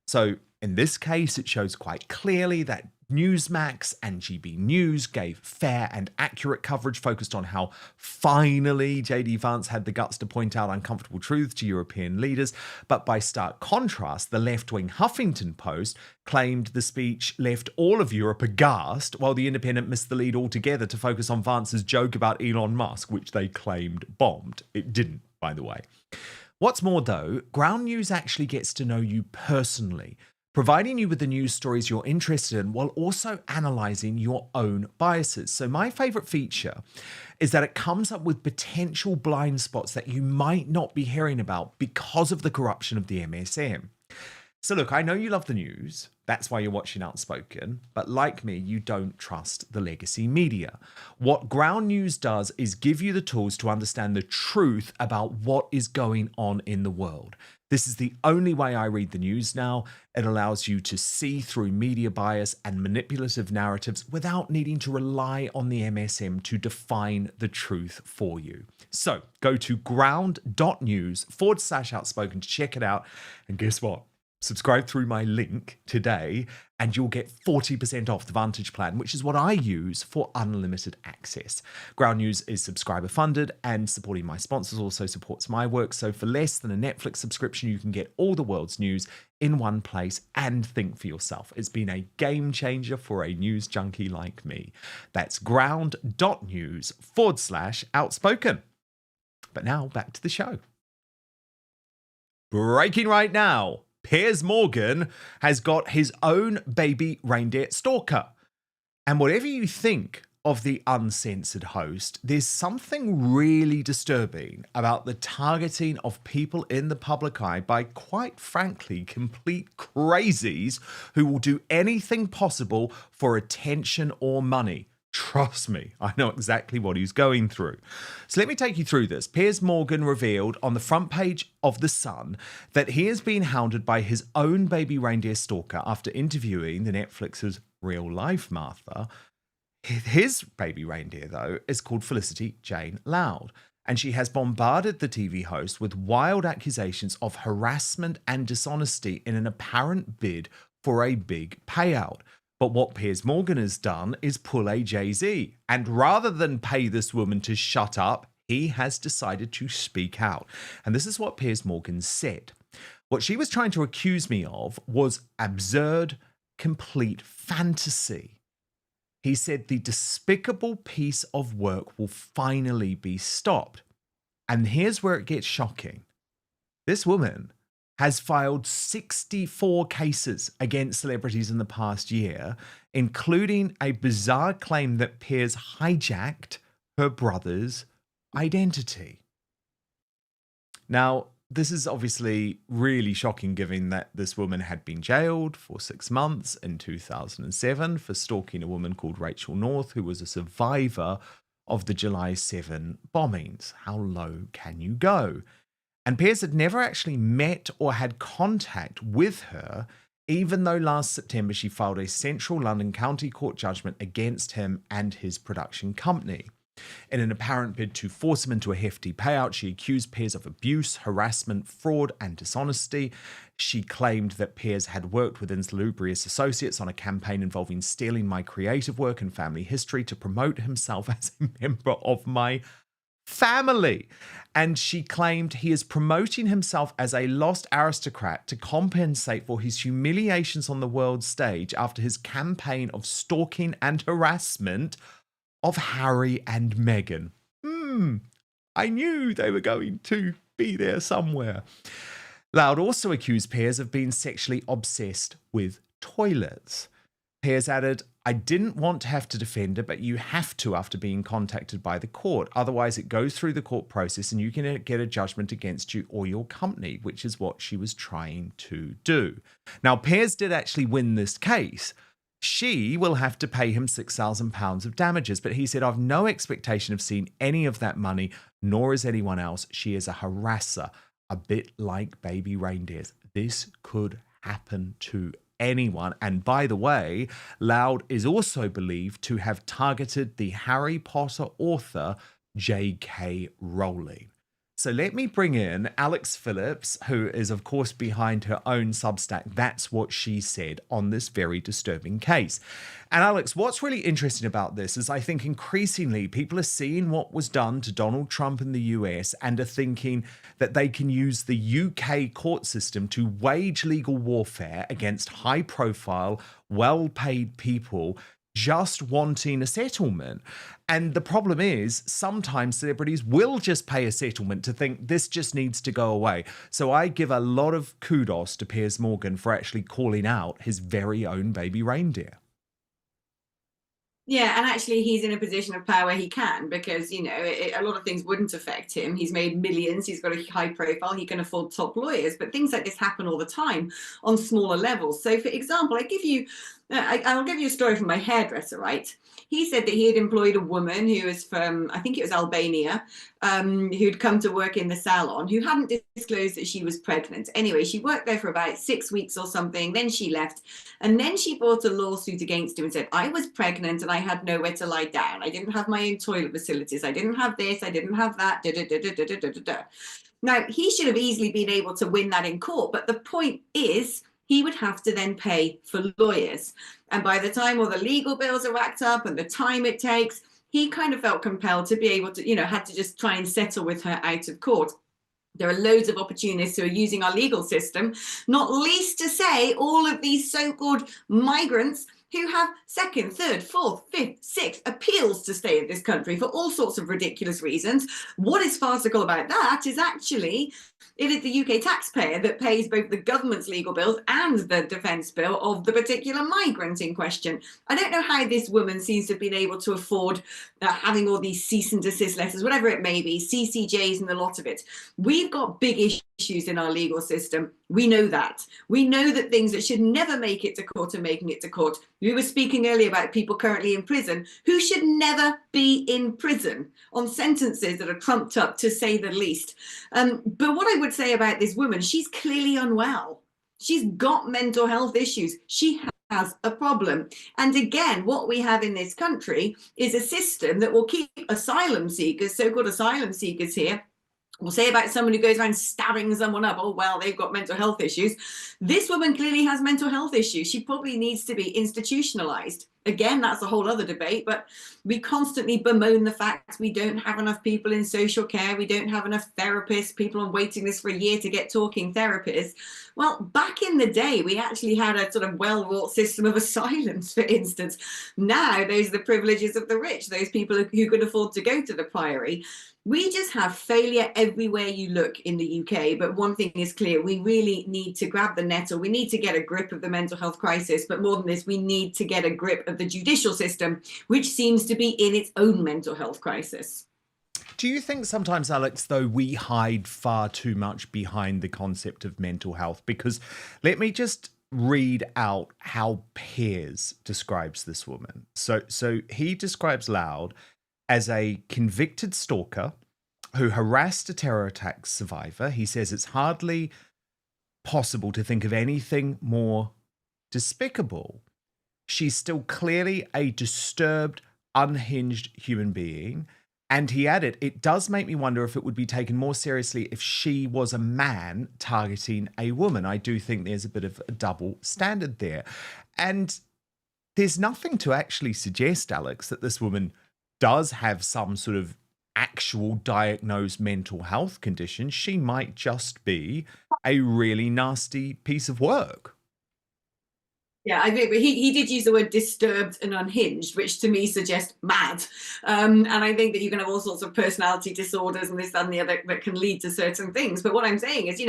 So in this case, it shows quite clearly that Newsmax and GB News gave fair and accurate coverage focused on how finally JD Vance had the guts to point out uncomfortable truths to European leaders. But by stark contrast, the left-wing Huffington Post claimed the speech left all of Europe aghast, while the Independent missed the lead altogether to focus on Vance's joke about Elon Musk, which they claimed bombed. It didn't, by the way. What's more, though, Ground News actually gets to know you personally, providing you with the news stories you're interested in while also analysing your own biases. So my favourite feature is that it comes up with potential blind spots that you might not be hearing about because of the corruption of the MSM. So look, I know you love the news. That's why you're watching Outspoken. But like me, you don't trust the legacy media. What Ground News does is give you the tools to understand the truth about what is going on in the world. This is the only way I read the news now. It allows you to see through media bias and manipulative narratives without needing to rely on the MSM to define the truth for you. So go to ground.news/outspoken to check it out. And guess what? Subscribe through my link today and you'll get 40% off the Vantage plan, which is what I use for unlimited access. Ground News is subscriber funded and supporting my sponsors also supports my work. So for less than a Netflix subscription, you can get all the world's news in one place and think for yourself. It's been a game changer for a news junkie like me. That's ground.news/outspoken. But now back to the show. Breaking right now. Piers Morgan has got his own baby reindeer stalker. And whatever you think of the uncensored host, there's something really disturbing about the targeting of people in the public eye by, quite frankly, complete crazies who will do anything possible for attention or money. Trust me, I know exactly what he's going through. So let me take you through this. Piers Morgan revealed on the front page of The Sun that he has been hounded by his own baby reindeer stalker after interviewing the Netflix's Real Life Martha. His baby reindeer, though, is called Felicity Jane Loud, and she has bombarded the TV host with wild accusations of harassment and dishonesty in an apparent bid for a big payout. But what Piers Morgan has done is pull a Jay-Z. And rather than pay this woman to shut up, he has decided to speak out. And this is what Piers Morgan said. What she was trying to accuse me of was absurd, complete fantasy. He said the despicable piece of work will finally be stopped. And here's where it gets shocking. This woman has filed 64 cases against celebrities in the past year, including a bizarre claim that Piers hijacked her brother's identity. Now, this is obviously really shocking given that this woman had been jailed for 6 months in 2007 for stalking a woman called Rachel North, who was a survivor of the July 7 bombings. How low can you go? And Piers had never actually met or had contact with her, even though last September she filed a central London County Court judgment against him and his production company. In an apparent bid to force him into a hefty payout, she accused Piers of abuse, harassment, fraud, and dishonesty. She claimed that Piers had worked with insalubrious associates on a campaign involving stealing my creative work and family history to promote himself as a member of my family. And she claimed he is promoting himself as a lost aristocrat to compensate for his humiliations on the world stage after his campaign of stalking and harassment of Harry and Meghan. I knew they were going to be there somewhere. Loud also accused Piers of being sexually obsessed with toilets. Piers added, I didn't want to have to defend it, but you have to after being contacted by the court. Otherwise, it goes through the court process and you can get a judgment against you or your company, which is what she was trying to do. Now, Piers did actually win this case. She will have to pay him £6,000 of damages, but he said, I've no expectation of seeing any of that money, nor is anyone else. She is a harasser, a bit like baby reindeers. This could happen to anyone. And by the way, Loud is also believed to have targeted the Harry Potter author J.K. Rowling. So let me bring in Alex Phillips, who is, of course, behind her own Substack. That's what she said on this very disturbing case. And Alex, what's really interesting about this is I think increasingly people are seeing what was done to Donald Trump in the US and are thinking that they can use the UK court system to wage legal warfare against high-profile, well-paid people just wanting a settlement. And the problem is sometimes celebrities will just pay a settlement to think this just needs to go away. So I give a lot of kudos to Piers Morgan for actually calling out his very own baby reindeer.
Yeah, and actually he's in a position of power he can, because, you know, a lot of things wouldn't affect him. He's made millions, he's got a high profile, he can afford top lawyers, but things like this happen all the time on smaller levels. So, for example, I'll give you a story from my hairdresser, right? He said that he had employed a woman who was from, I think it was Albania, who'd come to work in the salon, who hadn't disclosed that she was pregnant. Anyway, she worked there for about 6 weeks or something, then she left, and then she brought a lawsuit against him and said, I was pregnant and I had nowhere to lie down. I didn't have my own toilet facilities. I didn't have this, I didn't have that, Now, he should have easily been able to win that in court, but the point is, he would have to then pay for lawyers. And by the time all the legal bills are racked up and the time it takes, he kind of felt compelled to be able to, had to just try and settle with her out of court. There are loads of opportunists who are using our legal system, not least to say all of these so-called migrants who have second, third, fourth, fifth, sixth appeals to stay in this country for all sorts of ridiculous reasons. What is farcical about that is actually it is the UK taxpayer that pays both the government's legal bills and the defence bill of the particular migrant in question. I don't know how this woman seems to have been able to afford having all these cease and desist letters, whatever it may be, CCJs and a lot of it. We've got big issues in our legal system. We know that. We know that things that should never make it to court are making it to court. We were speaking earlier about people currently in prison who should never be in prison on sentences that are trumped up, to say the least. But what I would say about this woman, she's clearly unwell. She's got mental health issues. She has a problem. And again, what we have in this country is a system that will keep asylum seekers, so-called asylum seekers here, we'll say about someone who goes around stabbing someone up, oh, well, they've got mental health issues. This woman clearly has mental health issues. She probably needs to be institutionalized. Again, that's a whole other debate, but we constantly bemoan the fact we don't have enough people in social care, we don't have enough therapists, people on waiting lists for a year to get talking therapists. Well, back in the day, we actually had a sort of well-wrought system of asylums, for instance. Now, those are the privileges of the rich, those people who could afford to go to the Priory. We just have failure everywhere you look in the UK. But one thing is clear, we really need to grab the nettle. We need to get a grip of the mental health crisis. But more than this, we need to get a grip of the judicial system, which seems to be in its own mental health crisis.
Do you think sometimes, Alex, though, we hide far too much behind the concept of mental health? Because let me just read out how Piers describes this woman. So he describes Loud as a convicted stalker who harassed a terror attack survivor. He says it's hardly possible to think of anything more despicable. She's still clearly a disturbed, unhinged human being. And he added, it does make me wonder if it would be taken more seriously if she was a man targeting a woman. I do think there's a bit of a double standard there. And there's nothing to actually suggest, Alex, that this woman does have some sort of actual diagnosed mental health condition. She might just be a really nasty piece of work.
Yeah, I think he did use the word disturbed and unhinged, which to me suggests mad. And I think that you can have all sorts of personality disorders and this, that, and the other that can lead to certain things. But what I'm saying is,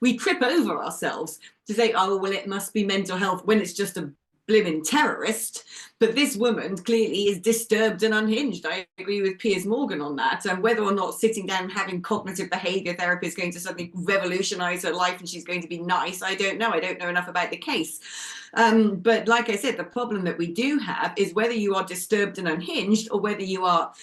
we trip over ourselves to say, oh, well, it must be mental health when it's just a blimmin' terrorist. But this woman clearly is disturbed and unhinged. I agree with Piers Morgan on that. And whether or not sitting down and having cognitive behaviour therapy is going to suddenly revolutionise her life and she's going to be nice, I don't know. I don't know enough about the case. But like I said, the problem that we do have is whether you are disturbed and unhinged or whether you are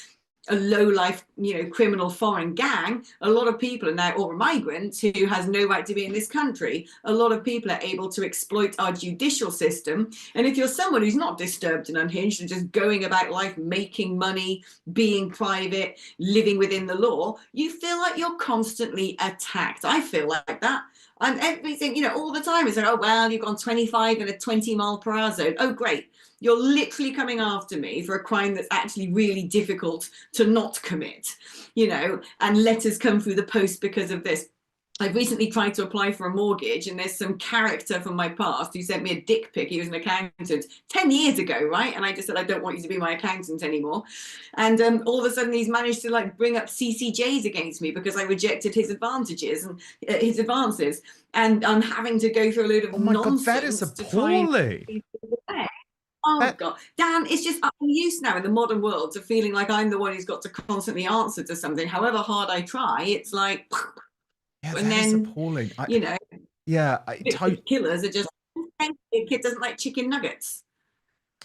a low-life, criminal foreign gang, a lot of people are now, or a migrant who has no right to be in this country. A lot of people are able to exploit our judicial system. And if you're someone who's not disturbed and unhinged and just going about life, making money, being private, living within the law, you feel like you're constantly attacked. I feel like that. And everything, all the time, it's like, oh, well, you've gone 25 in a 20-mile-per-hour zone. Oh, great. You're literally coming after me for a crime that's actually really difficult to not commit, and letters come through the post because of this. I've recently tried to apply for a mortgage, and there's some character from my past who sent me a dick pic. He was an accountant 10 years ago, right? And I just said, I don't want you to be my accountant anymore. And all of a sudden, he's managed to bring up CCJs against me because I rejected his advantages and his advances. And I'm having to go through a load of nonsense.
God, that is appalling.
God, Dan, it's just I'm used now in the modern world to feeling like I'm the one who's got to constantly answer to something. However hard I try, it's like,
yeah,
and then
is appalling.
Killers are just the kid doesn't like chicken nuggets.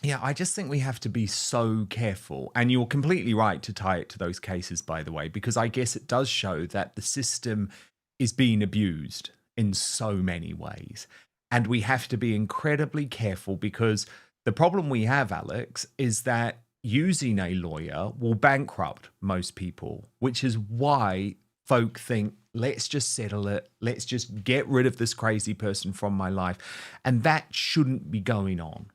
Yeah, I just think we have to be so careful. And you're completely right to tie it to those cases, by the way, because I guess it does show that the system is being abused in so many ways. And we have to be incredibly careful because the problem we have, Alex, is that using a lawyer will bankrupt most people, which is why folk think, let's just settle it. Let's just get rid of this crazy person from my life. And that shouldn't be going on.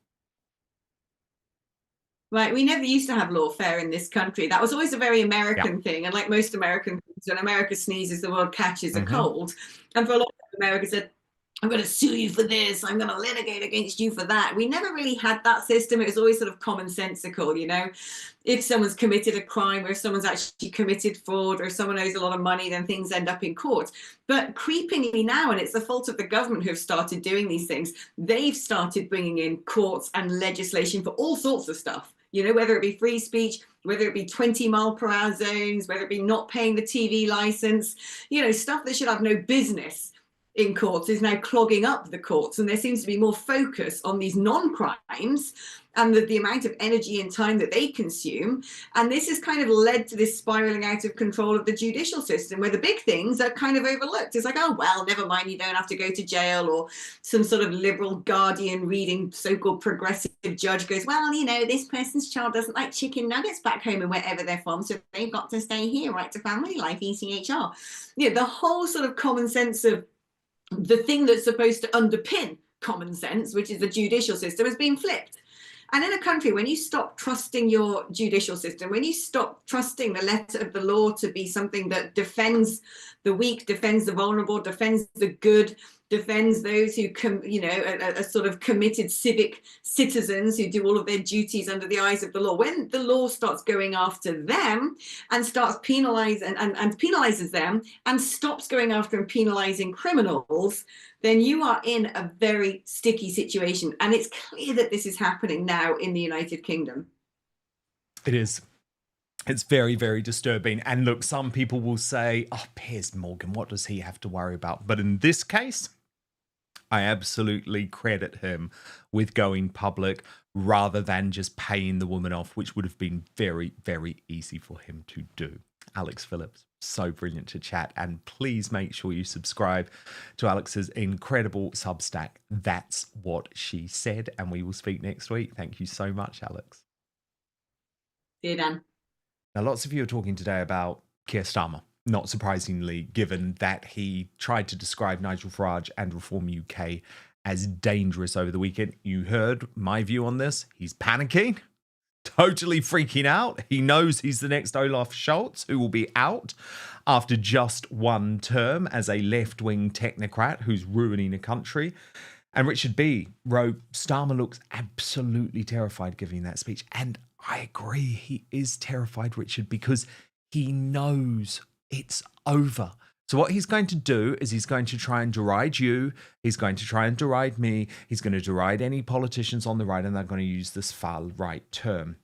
Right, we never used to have lawfare in this country. That was always a very American thing. And like most American things, when America sneezes, the world catches a cold. And for a lot of America said, I'm going to sue you for this. I'm going to litigate against you for that. We never really had that system. It was always sort of commonsensical, If someone's committed a crime or if someone's actually committed fraud or if someone owes a lot of money, then things end up in court. But creepingly now, and it's the fault of the government who have started doing these things, they've started bringing in courts and legislation for all sorts of stuff. Whether it be free speech, whether it be 20-mile-per-hour zones, whether it be not paying the TV license, stuff that should have no business in courts is now clogging up the courts, and there seems to be more focus on these non-crimes and the amount of energy and time that they consume. And this has kind of led to this spiraling out of control of the judicial system, where the big things are kind of overlooked. It's like, oh, well, never mind, you don't have to go to jail. Or some sort of liberal Guardian reading so-called progressive judge goes, well, this person's child doesn't like chicken nuggets back home and wherever they're from, so they've got to stay here, right to family life, ECHR. The whole sort of common sense of the thing that's supposed to underpin common sense, which is the judicial system, has been flipped. And in a country, when you stop trusting your judicial system, when you stop trusting the letter of the law to be something that defends the weak, defends the vulnerable, defends the good, defends those who, are sort of committed civic citizens who do all of their duties under the eyes of the law. When the law starts going after them and starts penalising and penalises them and stops going after and penalising criminals, then you are in a very sticky situation. And it's clear that this is happening now in the United Kingdom.
It is. It's very, very disturbing. And look, some people will say, oh, Piers Morgan, what does he have to worry about? But in this case, I absolutely credit him with going public rather than just paying the woman off, which would have been very, very easy for him to do. Alex Phillips, so brilliant to chat. And please make sure you subscribe to Alex's incredible Substack. That's what she said. And we will speak next week. Thank you so much, Alex.
See you, Dan.
Now, lots of you are talking today about Keir Starmer. Not surprisingly, given that he tried to describe Nigel Farage and Reform UK as dangerous over the weekend. You heard my view on this. He's panicking, totally freaking out. He knows he's the next Olaf Scholz, who will be out after just one term as a left-wing technocrat who's ruining a country. And Richard B. wrote, Starmer looks absolutely terrified giving that speech. And I agree, he is terrified, Richard, because he knows it's over. So what he's going to do is he's going to try and deride you. He's going to try and deride me. He's going to deride any politicians on the right, and they're going to use this far right term.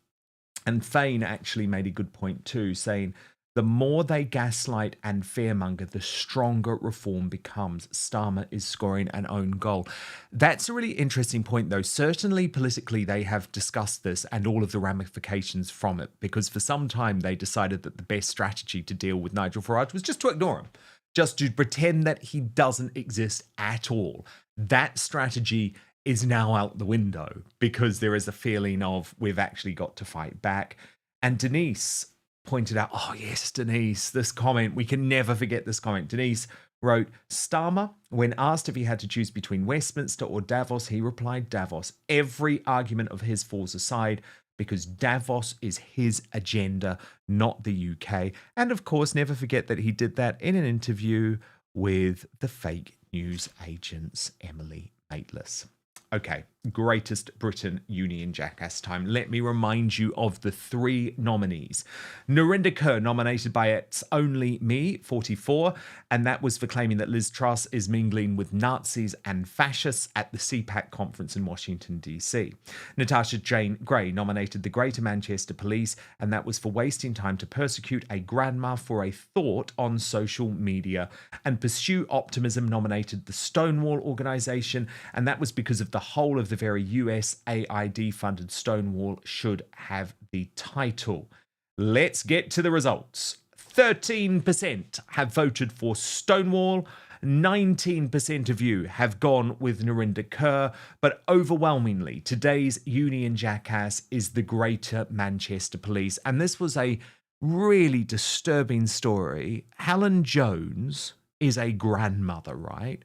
And Thane actually made a good point too, saying the more they gaslight and fearmonger, the stronger reform becomes. Starmer is scoring an own goal. That's a really interesting point, though. Certainly politically, they have discussed this and all of the ramifications from it, because for some time they decided that the best strategy to deal with Nigel Farage was just to ignore him, just to pretend that he doesn't exist at all. That strategy is now out the window because there is a feeling of we've actually got to fight back. And Denise pointed out, oh yes, Denise, this comment, we can never forget this comment. Denise wrote, Starmer, when asked if he had to choose between Westminster or Davos, he replied Davos. Every argument of his falls aside because Davos is his agenda, not the UK. And of course, never forget that he did that in an interview with the fake news agents, Emily Maitlis. Okay, Greatest Britain Union Jackass time. Let me remind you of the three nominees. Narinder Kaur, nominated by It's Only Me, 44, and that was for claiming that Liz Truss is mingling with Nazis and fascists at the CPAC conference in Washington, D.C. Natasha Jane Gray nominated the Greater Manchester Police, and that was for wasting time to persecute a grandma for a thought on social media. And Pursue Optimism nominated the Stonewall organisation, and that was because of the whole of the very USAID-funded Stonewall should have the title. Let's get to the results. 13% have voted for Stonewall. 19% of you have gone with Narinder Kaur, but overwhelmingly, today's Union Jackass is the Greater Manchester Police. And this was a really disturbing story. Helen Jones is a grandmother, right?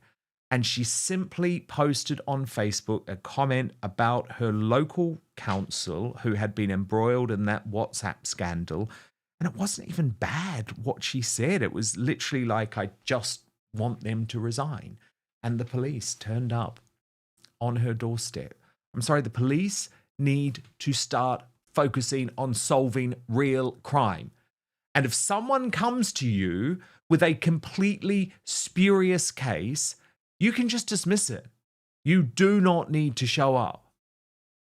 And she simply posted on Facebook a comment about her local council who had been embroiled in that WhatsApp scandal. And it wasn't even bad what she said. It was literally like, I just want them to resign. And the police turned up on her doorstep. I'm sorry, the police need to start focusing on solving real crime. And if someone comes to you with a completely spurious case, you can just dismiss it. You do not need to show up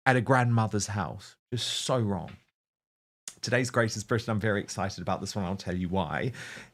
at a grandmother's house. Just so wrong. Today's Greatest Britain, I'm very excited about this one. I'll tell you why.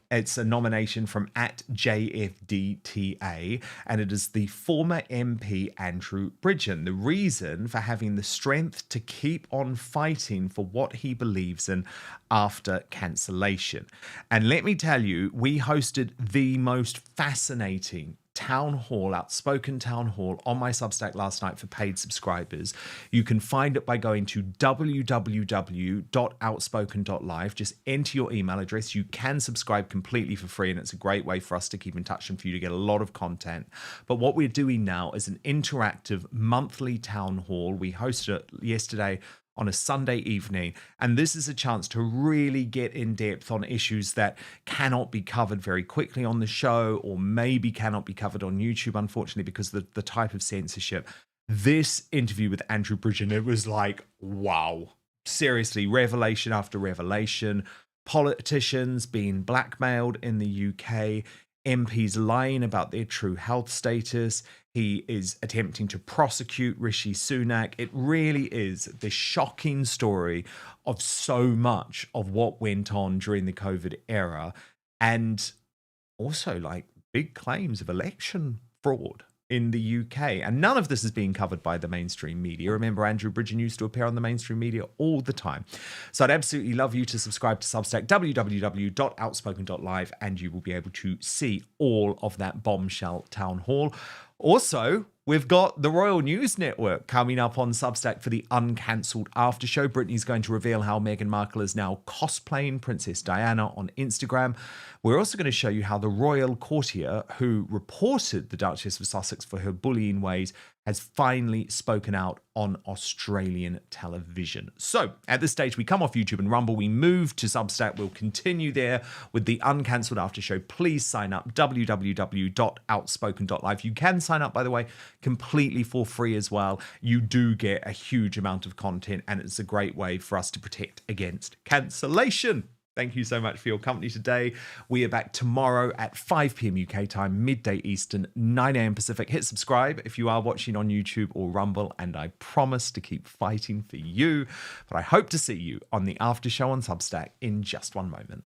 It's a nomination from @JFDTA, and it is the former MP Andrew Bridgen. The reason for having the strength to keep on fighting for what he believes in after cancellation. And let me tell you, we hosted the most fascinating town hall, Outspoken town hall, on my Substack last night for paid subscribers. You can find it by going to www.outspoken.live. Just enter your email address. You can subscribe completely for free, and it's a great way for us to keep in touch and for you to get a lot of content. But what we're doing now is an interactive monthly town hall. We hosted it yesterday on a Sunday evening, and this is a chance to really get in depth on issues that cannot be covered very quickly on the show, or maybe cannot be covered on YouTube, unfortunately, because of the type of censorship. This interview with Andrew Bridgen, it was like, wow, seriously, revelation after revelation, politicians being blackmailed in the UK, MPs lying about their true health status. He is attempting to prosecute Rishi Sunak. It really is the shocking story of so much of what went on during the COVID era, and also like big claims of election fraud in the UK. And none of this is being covered by the mainstream media. Remember, Andrew Bridgen used to appear on the mainstream media all the time. So I'd absolutely love you to subscribe to Substack, www.outspoken.live, and you will be able to see all of that bombshell town hall. Also, we've got the Royal News Network coming up on Substack for the uncancelled after show. Brittany's going to reveal how Meghan Markle is now cosplaying Princess Diana on Instagram. We're also going to show you how the royal courtier who reported the Duchess of Sussex for her bullying ways has finally spoken out on Australian television. So at this stage, we come off YouTube and Rumble. We move to Substack. We'll continue there with the uncancelled after show. Please sign up, www.outspoken.live. You can sign up, by the way, completely for free as well. You do get a huge amount of content, and it's a great way for us to protect against cancellation. Thank you so much for your company today. We are back tomorrow at 5 p.m. UK time, midday Eastern, 9 a.m. Pacific. Hit subscribe if you are watching on YouTube or Rumble, and I promise to keep fighting for you. But I hope to see you on the after show on Substack in just one moment.